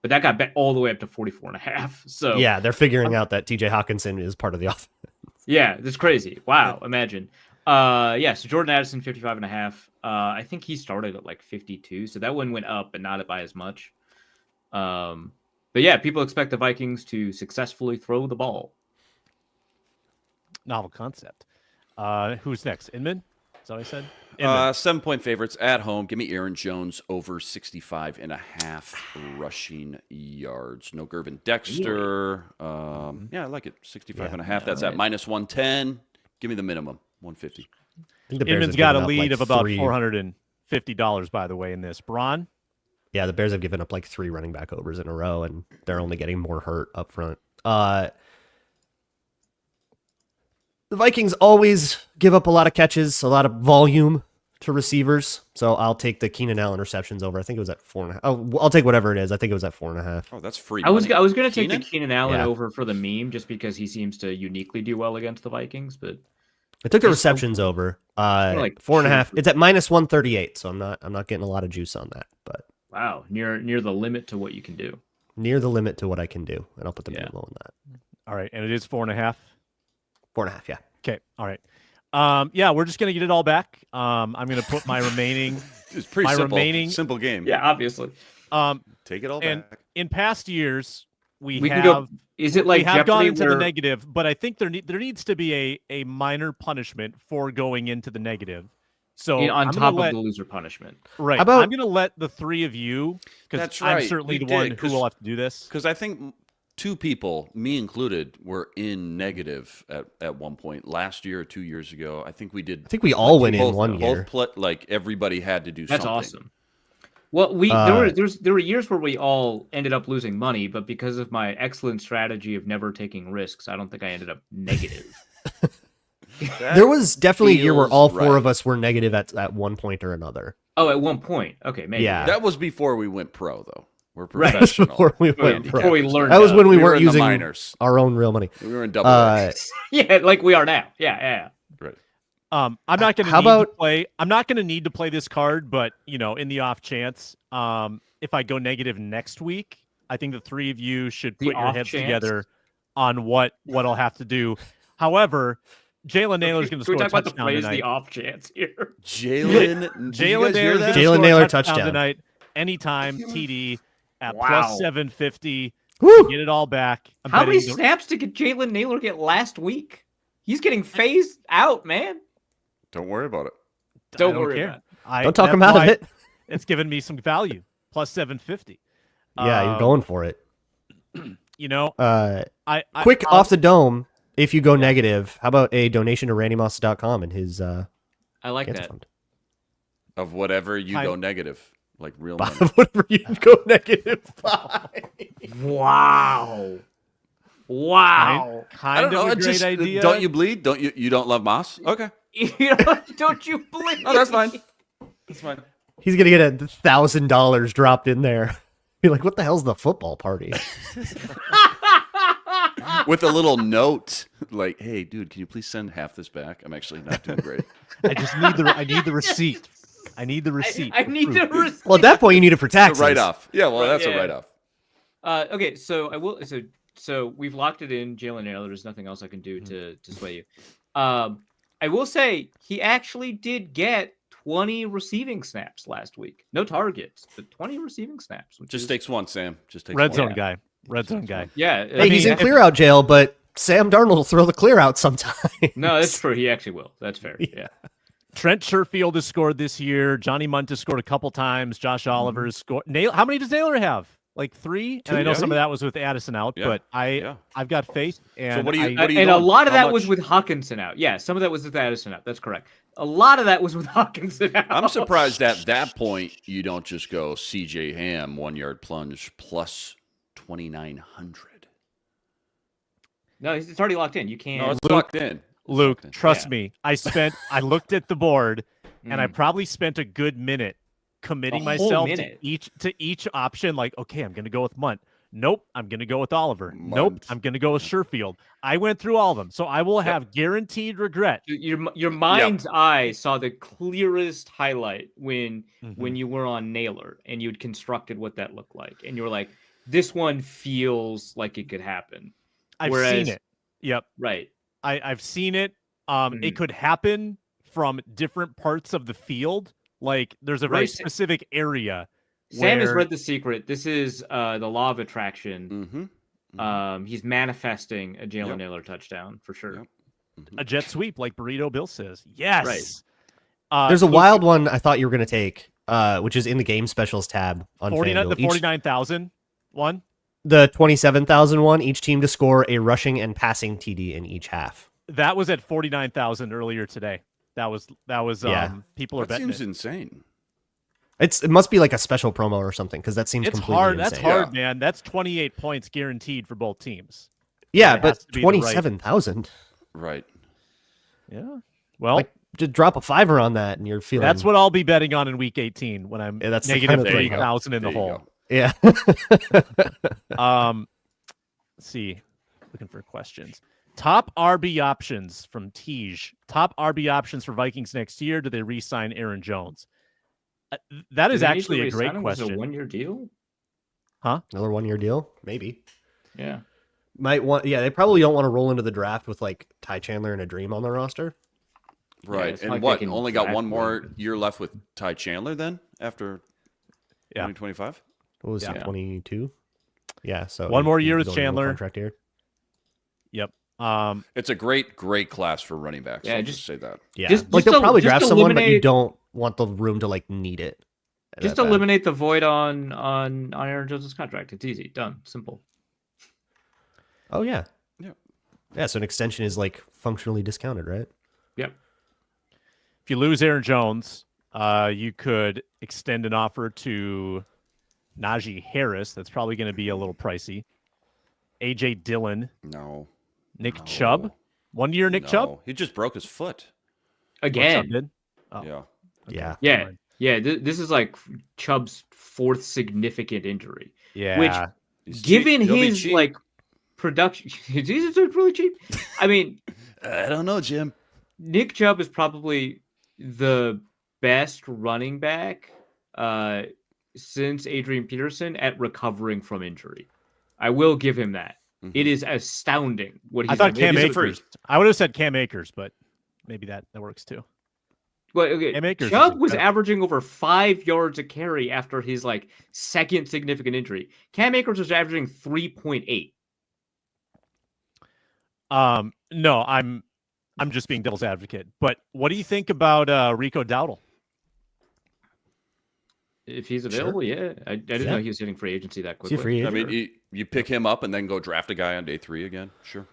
but that got bet all the way up to 44.5. So Yeah, they're figuring out that TJ Hawkinson is part of the offense. yeah, that's crazy. Wow, imagine. So Jordan Addison 55.5. I think he started at like 52, so that one went up, but not by as much. But yeah, people expect the Vikings to successfully throw the ball. Novel concept. Who's next? Inman? Is that what I said? Inman. 7-point favorites at home. Give me Aaron Jones over 65.5 rushing yards. No Gervin Dexter. Yeah, I like it. 65.5. That's at -110. Give me the minimum. 150. I think the Bears Inman's have got a given up, lead like, of about three- $450, by the way, in this. Braun? Yeah, the Bears have given up like 3 running back overs in a row, and they're only getting more hurt up front. The Vikings always give up a lot of catches, a lot of volume to receivers. So I'll take the Keenan Allen receptions over. I think it was at 4.5. Oh, I'll take whatever it is. I think it was at 4.5. Oh, that's free. I was money. going to take the Keenan? Keenan Allen Yeah. over for the meme just because he seems to uniquely do well against the Vikings, but I took the Just so- receptions over. like 4.5. 2. It's at -138, so I'm not getting a lot of juice on that, but wow, near the limit to what you can do. near the limit to what I can do, and I'll put the Yeah. minimum on that. All right, and it is 4.5. 4.5, yeah. Okay, all right. Yeah, we're just gonna get it all back. I'm gonna put my remaining. It's pretty my simple. remaining- Simple game. Yeah, obviously. Take it all And back. in past years, we We have can go. Is it like we have gone Jeopardy into where, the negative, but I think there needs to be a minor punishment for going into the negative. So on I'm top gonna of let, the loser punishment? right, How about- I'm gonna let the three of you, because That's I'm right, certainly we the one did, who will have to do this. Because I think 2 people, me included, were in negative at one point last year or 2 years ago. I think we did. I think we all went in both, one year. like everybody had to do That's something. awesome. Well, there were years where we all ended up losing money, but because of my excellent strategy of never taking risks, I don't think I ended up negative. There was definitely a year where feels all 4 right. of us were negative at one point or another. Oh, at one point. Okay, maybe. Yeah. That was before we went pro, though. We're Right. professional. Before we Before went pro. we learned. That was when we were weren't in the using minors. our own real money. We were in double A. yeah, like we are now. Yeah. Right. I'm not going How to about- play. I'm not going to need to play this card, but in the off chance, if I go negative next week, I think the three of you should The put your off heads chance? together on what I'll have to do. However, Jalen Naylor's going to Can we score a talk about the touchdown plays, tonight. the off chance here? Jalen. Did you Jalen guys hear Naylor's that? going to Jalen score Naylor a touchdown touchdown. tonight. Anytime TD at Wow. plus 750. Woo! Get it all back. I'm How many betting the- snaps did Jalen Naylor get last week? He's getting phased out, man. Don't worry about it. I Don't worry care. about I- Don't talk that's him out of why it. It's given me some value. Plus 750. Yeah, you're going for it. I Quick off the dome, if you go negative, how about a donation to randymoss.com and his I like cancer that. fund? Of whatever you Kind- go negative, like real Bob, money. whatever you go negative by. Wow. Wow. Kind I don't know. of a It's great just idea. don't you bleed? Don't you don't love Moss? Okay. Don't you believe? Oh, that's fine. That's fine. He's gonna get $1,000 dropped in there. Be like, what the hell's the football party? With a little note like, "Hey, dude, can you please send half this back? I'm actually not doing great." I just need the receipt. I need the receipt. I need the receipt. Well, at that point, you need it for It's a taxes. write-off. Yeah, well, that's yeah. a write-off. Okay, so I will. So we've locked it in, Jalen Naylor. There's nothing else I can do to sway you. I will say he actually did get 20 receiving snaps last week. No targets, but 20 receiving snaps. Which Just is, takes one, Sam. Just takes Red one. zone guy. Red zone guy. yeah. Hey, he's in clear out jail, but Sam Darnold will throw the clear out sometime. No, that's true. He actually will. That's fair. Yeah. Trent Sherfield has scored this year. Johnny Munt has scored a couple times. Josh Oliver has scored. How many does Naylor have? Like 3? And I know yeah. some of that was with Addison out, Yeah. but I've got faith. And So what do you? I- What do you And a doing? lot of How that was much- with Hawkinson out. Yeah, some of that was with Addison out. That's correct. A lot of that was with Hawkinson out. I'm surprised at that point you don't just go CJ Ham 1-yard plunge plus 2,900. No, it's already locked in. You can't. No, it's locked in. Luke, Okay. trust Yeah. me. I looked at the board and I probably spent a good minute committing A whole myself minute. to each option. Like, okay, I'm going to go with Munt. Nope, I'm going to go with Oliver. Nope, Munt. I'm going to go with Sherfield. I went through all of them, so I will have guaranteed regret. Your mind's eye saw the clearest highlight when you were on Naylor and you'd constructed what that looked like, and you were like, "This one feels like it could happen." I've Whereas- seen it. Yep, Right. I've seen it. It could happen from different parts of the field. Like, there's a very Right. specific area. Sam has where- read The Secret. This is the law of attraction. Mm-hmm. He's manifesting a Jalen Yep. Naylor touchdown for sure. Yep. a jet sweep, like Burrito Bill says. Yes. There's a Luke, wild one I thought you were going to take, which is in the game specials tab on 49, FanDuel. the 49,000 one. The 27,000 one, each team to score a rushing and passing TD in each half. That was at 49,000 earlier today. That was Yeah. People are That betting seems it. insane. It must be like a special promo or something, because that seems It's completely hard. insane. That's hard, man. That's 28 points guaranteed for both teams. Yeah, It but has to be the right- 27,000. Right. Yeah. Well, Like, just drop a $5 on that, and you're feeling. that's what I'll be betting on in week 18 when I'm Yeah, that's the negative kind of thing. 3,000 in the There you hole. go. Yeah. Let's see. Looking for questions. Top RB options from Tej. Top RB options for Vikings next year. Do they re-sign Aaron Jones? That is Do they need to actually a re-sign great him? Was it question. a 1-year deal? Another 1-year deal, maybe. Yeah. Might want. Yeah, they probably don't want to roll into the draft with like Ty Chandler and a dream on the roster. Right. it's And like what? they can Only got draft one more one. year left with Ty Chandler then after Yeah. 2025? What was Yeah. it? 22. Yeah. So One more he- year he's with only one Chandler. Contract year. Yep. It's a great class for running backs. Yeah, I'll just- just say that. Yeah. Just- like just they'll probably just draft someone, but you eliminate- don't want the room to like need it. Just that bad. eliminate the void on Aaron Jones' contract. It's easy. Done. Simple. Oh yeah. Yeah. Yeah. So an extension is like functionally discounted, right? Yep. If you lose Aaron Jones, you could extend an offer to Najee Harris. That's probably going to be a little pricey. AJ Dillon, No. Nick Chubb. 1 year Nick Chubb? No. He just broke his foot. What Chubb Again. did? Oh, Yeah. Yeah. Yeah. Yeah. This is like Chubb's 4th significant injury. Yeah. He's cheap. Given He'll be his cheap. like production, he's really cheap. I mean, I don't know, Jim. Nick Chubb is probably the best running back since Adrian Peterson at recovering from injury. I will give him that. It is astounding what he's I thought done. Cam He's a Akers. freak. I would have said Cam Akers, but maybe that works too. Well, okay. Cam Akers is Chubb was incredible. averaging over 5 yards a carry after his like 2nd significant injury. Cam Akers was averaging 3.8. No, I'm just being devil's advocate. But what do you think about Rico Dowdle? If he's available, yeah. I didn't know he was hitting free agency that Is he quickly. a free I agent? mean, you pick him up and then go draft a guy on day 3 again. Sure.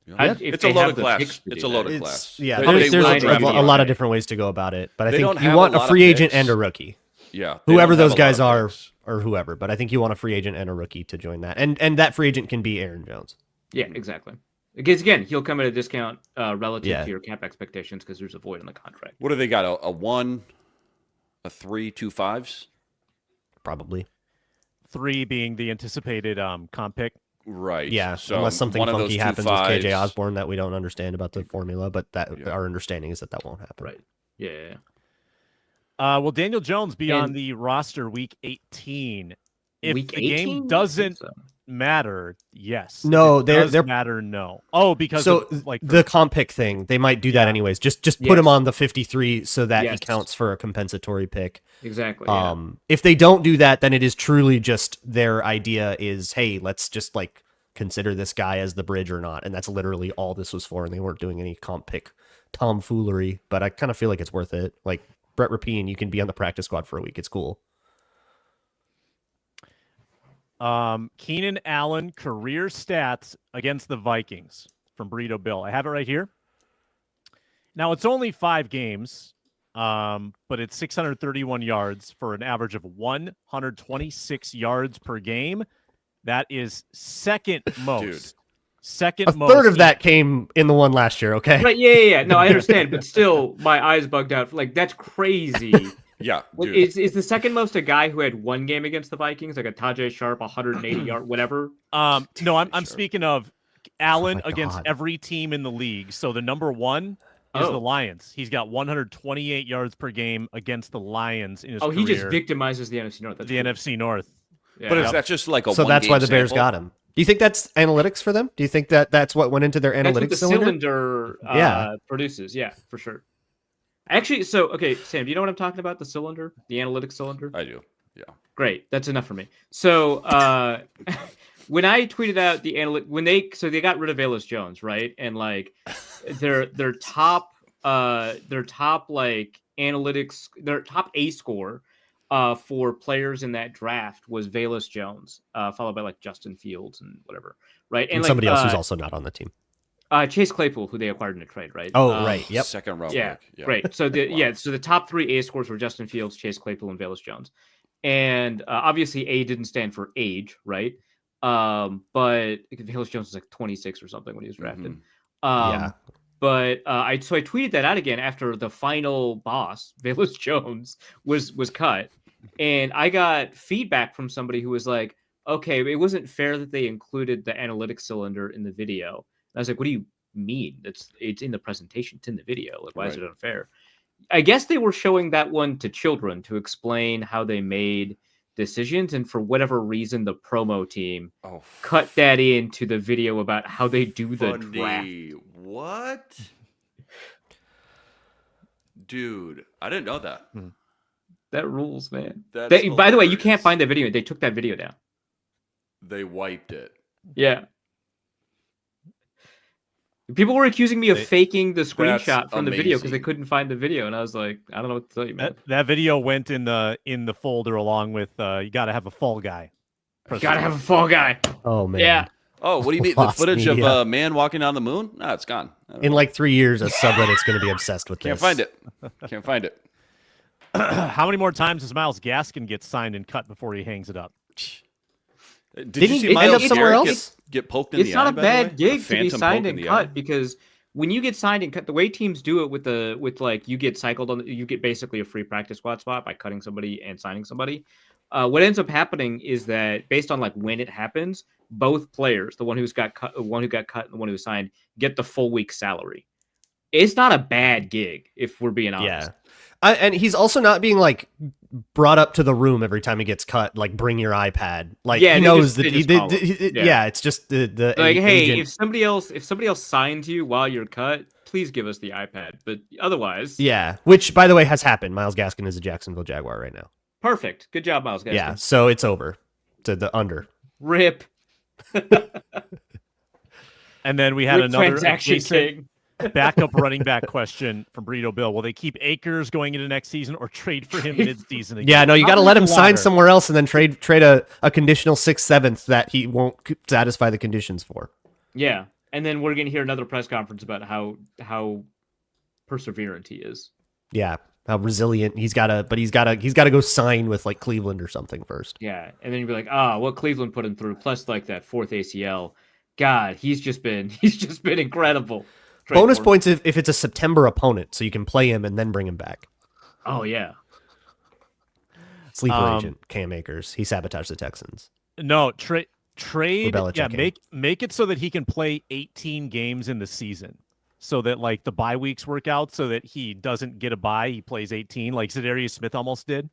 Yeah. If It's they a loaded have the class. picks to It's do a that. loaded It's, class. yeah, They- there's, they will there's draft a you lot of right. different ways to go about it, but I They think don't you have want a a lot of free agent picks. and a rookie. Yeah. they Whoever don't have those a lot guys of are, picks. or whoever, but I think you want a free agent and a rookie to join that, and that free agent can be Aaron Jones. Yeah, exactly. Because again, he'll come at a discount relative Yeah. to your cap expectations because there's a void in the contract. What do they got? A 1, a 3, 2 5s? Probably. 3 being the anticipated comp pick. Right. Yeah, So unless something one of funky those happens 2 with KJ 5s. Osborne that we don't understand about the formula, but that Yeah. our understanding is that won't happen. Right. Yeah. Will Daniel Jones be on And- the roster week 18? If Week the 18? game doesn't matter, yes. No, If it does they're matter, no. Oh, because so of, like the comp pick thing, they might do that Yeah. anyways. Just put him Yes. on the 53 so that he Yes. counts for a compensatory pick. Exactly. Yeah. If they don't do that, then it is truly just their idea is, hey, let's just like consider this guy as the bridge or not, and that's literally all this was for. And they weren't doing any comp pick tomfoolery, but I kind of feel like it's worth it. Like Brett Rapine, you can be on the practice squad for a week. It's cool. Keenan Allen career stats against the Vikings from Burrito Bill. I have it right here. Now it's only 5 games, but it's 631 yards for an average of 126 yards per game. That is second most. Second A most. third of that came in the one last year. Okay. Right. Yeah. No, I understand, but still, my eyes bugged out. Like that's crazy. Yeah. Dude. Is the second most a guy who had one game against the Vikings, like a Tajay Sharp, 180 yard, whatever? No, I'm speaking of Allen Oh my against God. every team in the league. So the number 1 is the Lions. He's got 128 yards per game against the Lions in his career. He just victimizes the NFC North. That's the cool. NFC North. Yeah. But is that just like a So that's why the Bears got him. Do you think that's analytics for them? Do you think that that's what went into their That's what analytics the cylinder? cylinder produces. Yeah, for sure. Actually, so okay, Sam, do you know what I'm talking about? The cylinder, the analytics cylinder. I do. Yeah. Great, that's enough for me. So when I tweeted out the they got rid of Velus Jones, right? And like their top like analytics, their top A score for players in that draft was Velus Jones, followed by like Justin Fields and whatever, right? And like, somebody else who's also not on the team. Chase Claypool, who they acquired in a trade, right? Oh, right. Yep. Second round Yeah, pick. Yeah. great. So so the top 3 A scores were Justin Fields, Chase Claypool, and Velus Jones. And obviously A didn't stand for age, right? But Velus Jones was like 26 or something when he was drafted. Yeah. But I tweeted that out again after the final boss, Velus Jones, was cut. And I got feedback from somebody who was like, okay, it wasn't fair that they included the analytics cylinder in the video. And I was like, what do you mean? It's in the presentation. It's in the video. Like, why is it unfair? I guess they were showing that one to children to explain how they made decisions. And for whatever reason, the promo team cut that into the video about how they do the draft. What? Dude, I didn't know that. That rules, man. That's By the way, you can't hilarious. find that video. They took that video down. They wiped it. Yeah. People were accusing me of faking the screenshot That's from the video because they amazing. couldn't find the video, and I was like, I don't know what to tell you, man. That video went in the folder along with you got to have a fall guy. Gotta have a fall guy. Oh man. Yeah. Oh, what do you mean? The Lost footage of media. a man walking down the moon? No, it's gone. I don't In know. like 3 years, a subreddit's going to be obsessed with Can't this. find it. Can't find it. How many more times does Myles Gaskin get signed and cut before he hangs it up? Did Didn't you he see end Myles up somewhere Garrett else? get poked in It's the not eye? a by the way? bad A gig to be phantom signed poke in and the cut eye? because when you get signed and cut, the way teams do it with like you get cycled on, you get basically a free practice squad spot by cutting somebody and signing somebody. What ends up happening is that based on like when it happens, both players, the one who got cut, and the one who was signed, get the full week salary. It's not a bad gig if we're being honest. Yeah. And he's also not being like brought up to the room every time he gets cut. Like, bring your iPad. Like, Yeah, he they knows just- that they he just did. follow. Yeah. Yeah, it's just the Like, hey, agent. if somebody else signs you while you're cut, please give us the iPad. But otherwise, Yeah, which by the way has happened. Myles Gaskin is a Jacksonville Jaguar right now. perfect. Good job, Myles Gaskin. Yeah, so it's over to the under. Rip. And then we had Rip another transaction adjacent king. backup running back question from Burrito Bill. Will they keep Akers going into next season or trade for him mid-season again? Yeah, no, you got to let him Probably the sign latter. somewhere else and then trade a conditional 6th, 7th that he won't satisfy the conditions for. Yeah, and then we're gonna hear another press conference about how perseverant he is. Yeah, how resilient he's got to go sign with like Cleveland or something first. Yeah, and then you'd be like, what Cleveland put him through, plus like that 4th ACL, God, he's just been incredible. Bonus Straightforward. points if it's a September opponent, so you can play him and then bring him back. Oh yeah. Sleeper agent, Cam Akers. He sabotaged the Texans. No, trade. Belichick Yeah, game. make it so that he can play 18 games in the season, so that like the bye weeks work out, so that he doesn't get a bye. He plays 18, like Zadarius Smith almost did.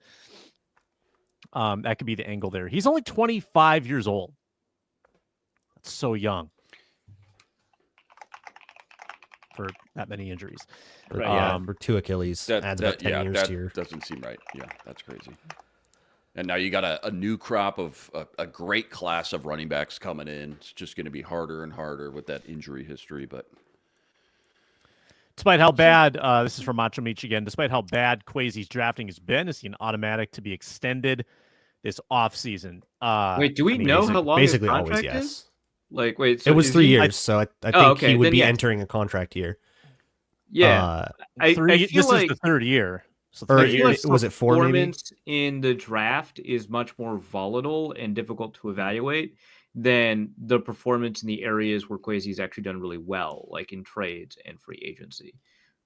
That could be the angle there. He's only 25 years old. That's so young for that many injuries. Right, For 2 Achilles. Adds about 10 years to your... doesn't seem right. Yeah, that's crazy. And now you got a new crop of a great class of running backs coming in. It's just going to be harder and harder with that injury history. But despite how bad, this is from Macho Meach again, despite how bad Kwesi's drafting has been, is he an automatic to be extended this offseason? Wait, do we know how long basically his always contract yes. is? Like, wait, so It was is 3 he- years, so I think okay, he would then be yeah. entering a contract year. Yeah, I feel this like is the third year. So Or three I feel years. like was it 4 maybe? performance in the draft is much more volatile and difficult to evaluate than the performance in the areas where Kwesi's actually done really well, like in trades and free agency.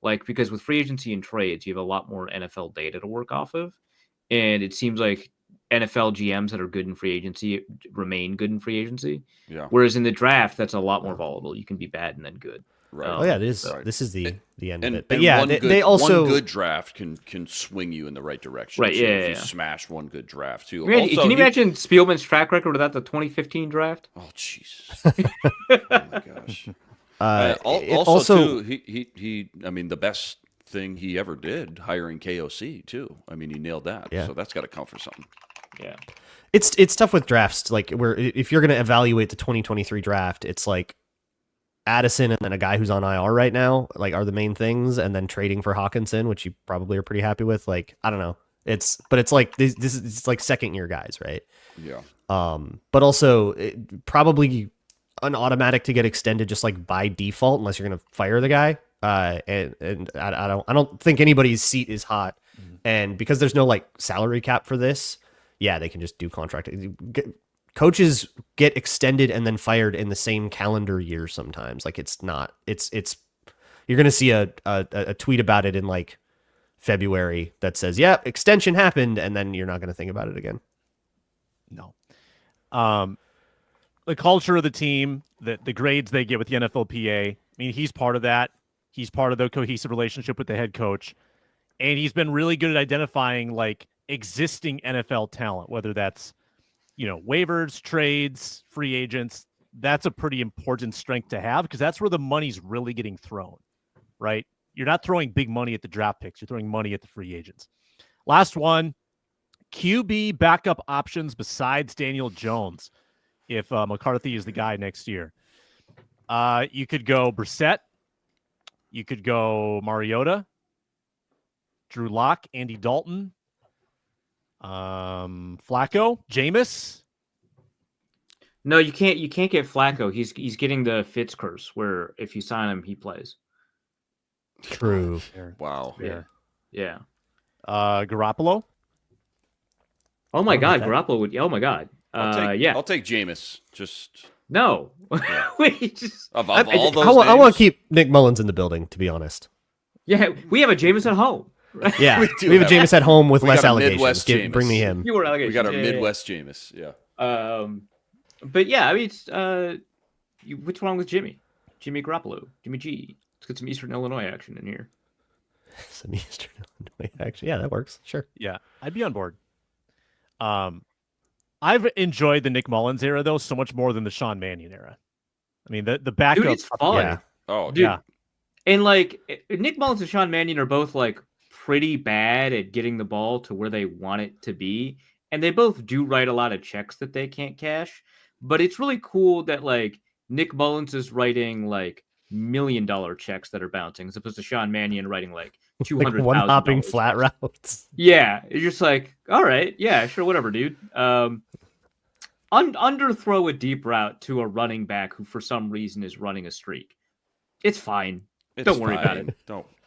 Like, because with free agency and trades, you have a lot more NFL data to work off of. And it seems like NFL GMs that are good in free agency remain good in free agency. yeah, Whereas in the draft, that's a lot more volatile. You can be bad and then good. right. Oh yeah, it is. Right. This is the end of And, it. But and yeah, one they also one good draft can swing you in the right direction. Right, too, yeah, if you yeah. smash one good draft too. Man, Also, can you he- imagine Spielman's track record without the 2015 draft? Oh Jesus! Oh my gosh. Also, too, he. I mean, the best thing he ever did, hiring KOC too. I mean, he nailed that. Yeah. So that's got to count for something. Yeah. it's tough with drafts. Like where if you're going to evaluate the 2023 draft, it's like Addison and then a guy who's on IR right now, like are the main things, and then trading for Hawkinson, which you probably are pretty happy with. Like I don't know, it's like this is it's like second year guys, right? Yeah. But also probably an automatic to get extended just like by default, unless you're going to fire the guy. And I don't think anybody's seat is hot, and because there's no like salary cap for this, yeah, they can just do contract. Coaches get extended and then fired in the same calendar year sometimes. Like it's not. It's you're gonna see a tweet about it in like February that says, "Yeah, extension happened," and then you're not gonna think about it again. No. The culture of the team, the grades they get with the NFLPA. I mean, he's part of that. He's part of the cohesive relationship with the head coach, and he's been really good at identifying like existing NFL talent, whether that's waivers, trades, free agents. That's a pretty important strength to have because that's where the money's really getting thrown, right? You're not throwing big money at the draft picks. You're throwing money at the free agents. Last one, QB backup options besides Daniel Jones. If McCarthy is the guy next year, you could go Brissett. You could go Mariota, Drew Lock, Andy Dalton, Flacco, Jameis. No, you can't. You can't get Flacco. He's getting the Fitz curse, where if you sign him, he plays. True. Wow. Yeah. Garoppolo. Oh my Oh, God, that- Garoppolo would. Oh my God. I'll take Jameis. Just No. Wait. Just, of I all those. want to names, keep Nick Mullins in the building, to be honest. yeah, we have a Jameis at home. Right? Yeah, We we, do have a have- Jameis at home with we less got a allegations. Midwest Bring me Jameis. him. You were we allegations. got our Yeah, yeah, yeah. Midwest Jameis. Yeah. But yeah, I mean, it's, what's wrong with Jimmy? Jimmy Garoppolo, Jimmy G. Let's get some Eastern Illinois action in here. Some Eastern Illinois action. Yeah, that works. Sure. Yeah, I'd be on board. I've enjoyed the Nick Mullins era though so much more than the Sean Mannion era. I mean, the backup. Dude, it's fun. Yeah. Oh, Dude, Yeah. And like Nick Mullins and Sean Mannion are both like pretty bad at getting the ball to where they want it to be. And they both do write a lot of checks that they can't cash. But it's really cool that like Nick Mullins is writing like $1 million checks that are bouncing as opposed to Sean Mannion writing like Like $200,000. one hopping flat routes. Yeah. You're just like, all right, yeah, sure, whatever, dude. Underthrow a deep route to a running back who for some reason is running a streak. It's fine. it's Don't worry about fine. it.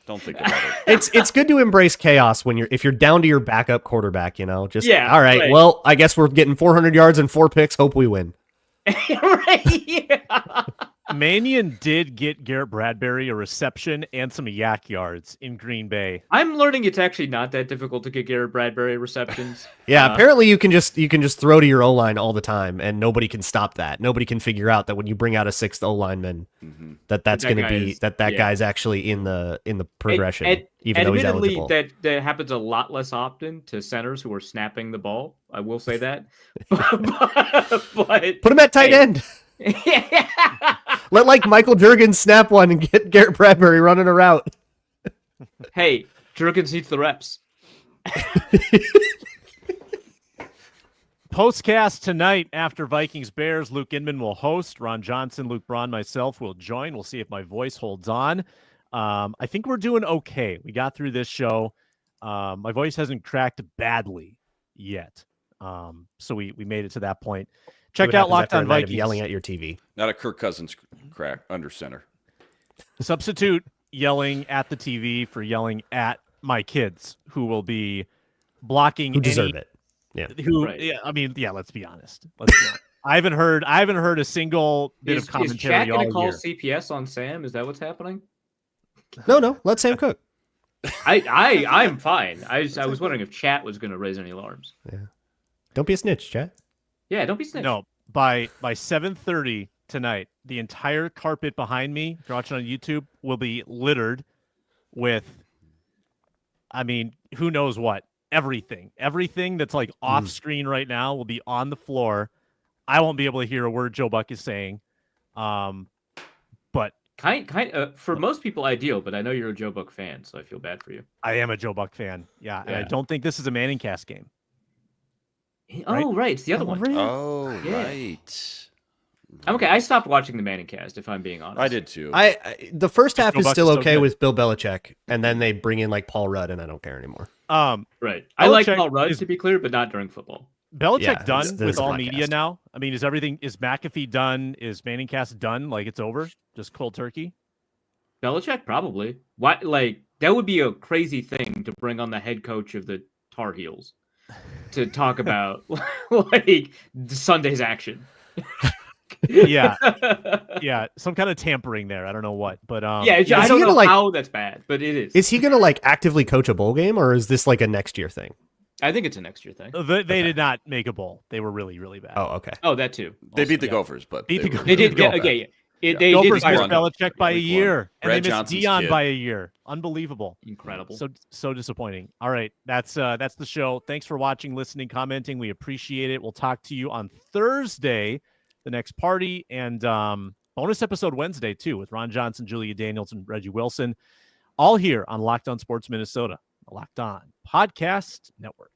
Don't think about it. It's good to embrace chaos when if you're down to your backup quarterback, just Yeah, all right. right. Well, I guess we're getting 400 yards and 4 picks. Hope we win. Right, yeah. Mannion did get Garrett Bradbury a reception and some yak yards in Green Bay. I'm learning it's actually not that difficult to get Garrett Bradbury receptions. Yeah, apparently you can just throw to your O-line all the time, and nobody can stop that. Nobody can figure out that when you bring out a sixth O-lineman, that's going to be that guy's actually in the progression, even though he's eligible. That happens a lot less often to centers who are snapping the ball. I will say that. but put him at tight end. Let like Michael Jurgens snap one and get Garrett Bradbury running a route. Hey, Jurgens needs the reps. Postcast tonight after Vikings Bears. Luke Inman will host. Ron Johnson, Luke Braun, myself will join. We'll see if my voice holds on. I think we're doing okay. We got through this show. My voice hasn't cracked badly yet. So we made it to that point. Check out Locked On Vikings. Yelling at your TV. Not a Kirk Cousins crack under center. Substitute yelling at the TV for yelling at my kids, who will be blocking. Who deserve it? Yeah. Yeah. I mean, yeah. Let's be honest. I haven't heard a single bit of commentary. Is Chat all going to call year. CPS on Sam? Is that what's happening? No. Let Sam cook. I'm fine. I was wondering if Chat was going to raise any alarms. Yeah. Don't be a snitch, Chat. Yeah, don't be snitch. No, by 7:30 tonight, the entire carpet behind me, if you're watching on YouTube, will be littered with, I mean, who knows what? Everything that's like off screen right now will be on the floor. I won't be able to hear a word Joe Buck is saying. But for most people ideal, but I know you're a Joe Buck fan, so I feel bad for you. I am a Joe Buck fan. Yeah. And I don't think this is a Manning Cast game. Right. It's the other one. Really? Oh, Yeah. right. Okay, I stopped watching the Manning Cast, if I'm being honest. I did too. The first half Bill is Buck's still so okay good. with Bill Belichick, and then they bring in like Paul Rudd, and I don't care anymore. Right. I like Belichick Paul Rudd, is- to be clear, but not during football. Belichick Yeah, done this with all podcast. media now? I mean, is McAfee done? Is Manning Cast done? Like it's over? Just cold turkey? Belichick, probably. Why? Like, that would be a crazy thing to bring on the head coach of the Tar Heels to talk about, like, Sunday's action. Yeah. Yeah. Some kind of tampering there. I don't know what. But Yeah, Is I he don't gonna, know like- how that's bad, but it is. Is he gonna like actively coach a bowl game, or is this like a next year thing? I think it's a next year thing. they did not make a bowl. They were really, really bad. Oh, okay. Oh, that too. They Also, beat the yeah. Gophers, but Beat the were- Gophers. They did. Go Yeah, back. okay. They Gophers did missed won. Belichick by a Week year, one. and Brad they missed Johnson's Dion kid. by a year. Unbelievable. Incredible. So disappointing. All right, that's the show. Thanks for watching, listening, commenting. We appreciate it. We'll talk to you on Thursday, the next party, and bonus episode Wednesday too with Ron Johnson, Julia Daniels, and Reggie Wilson, all here on Locked On Sports Minnesota, the Locked On Podcast Network.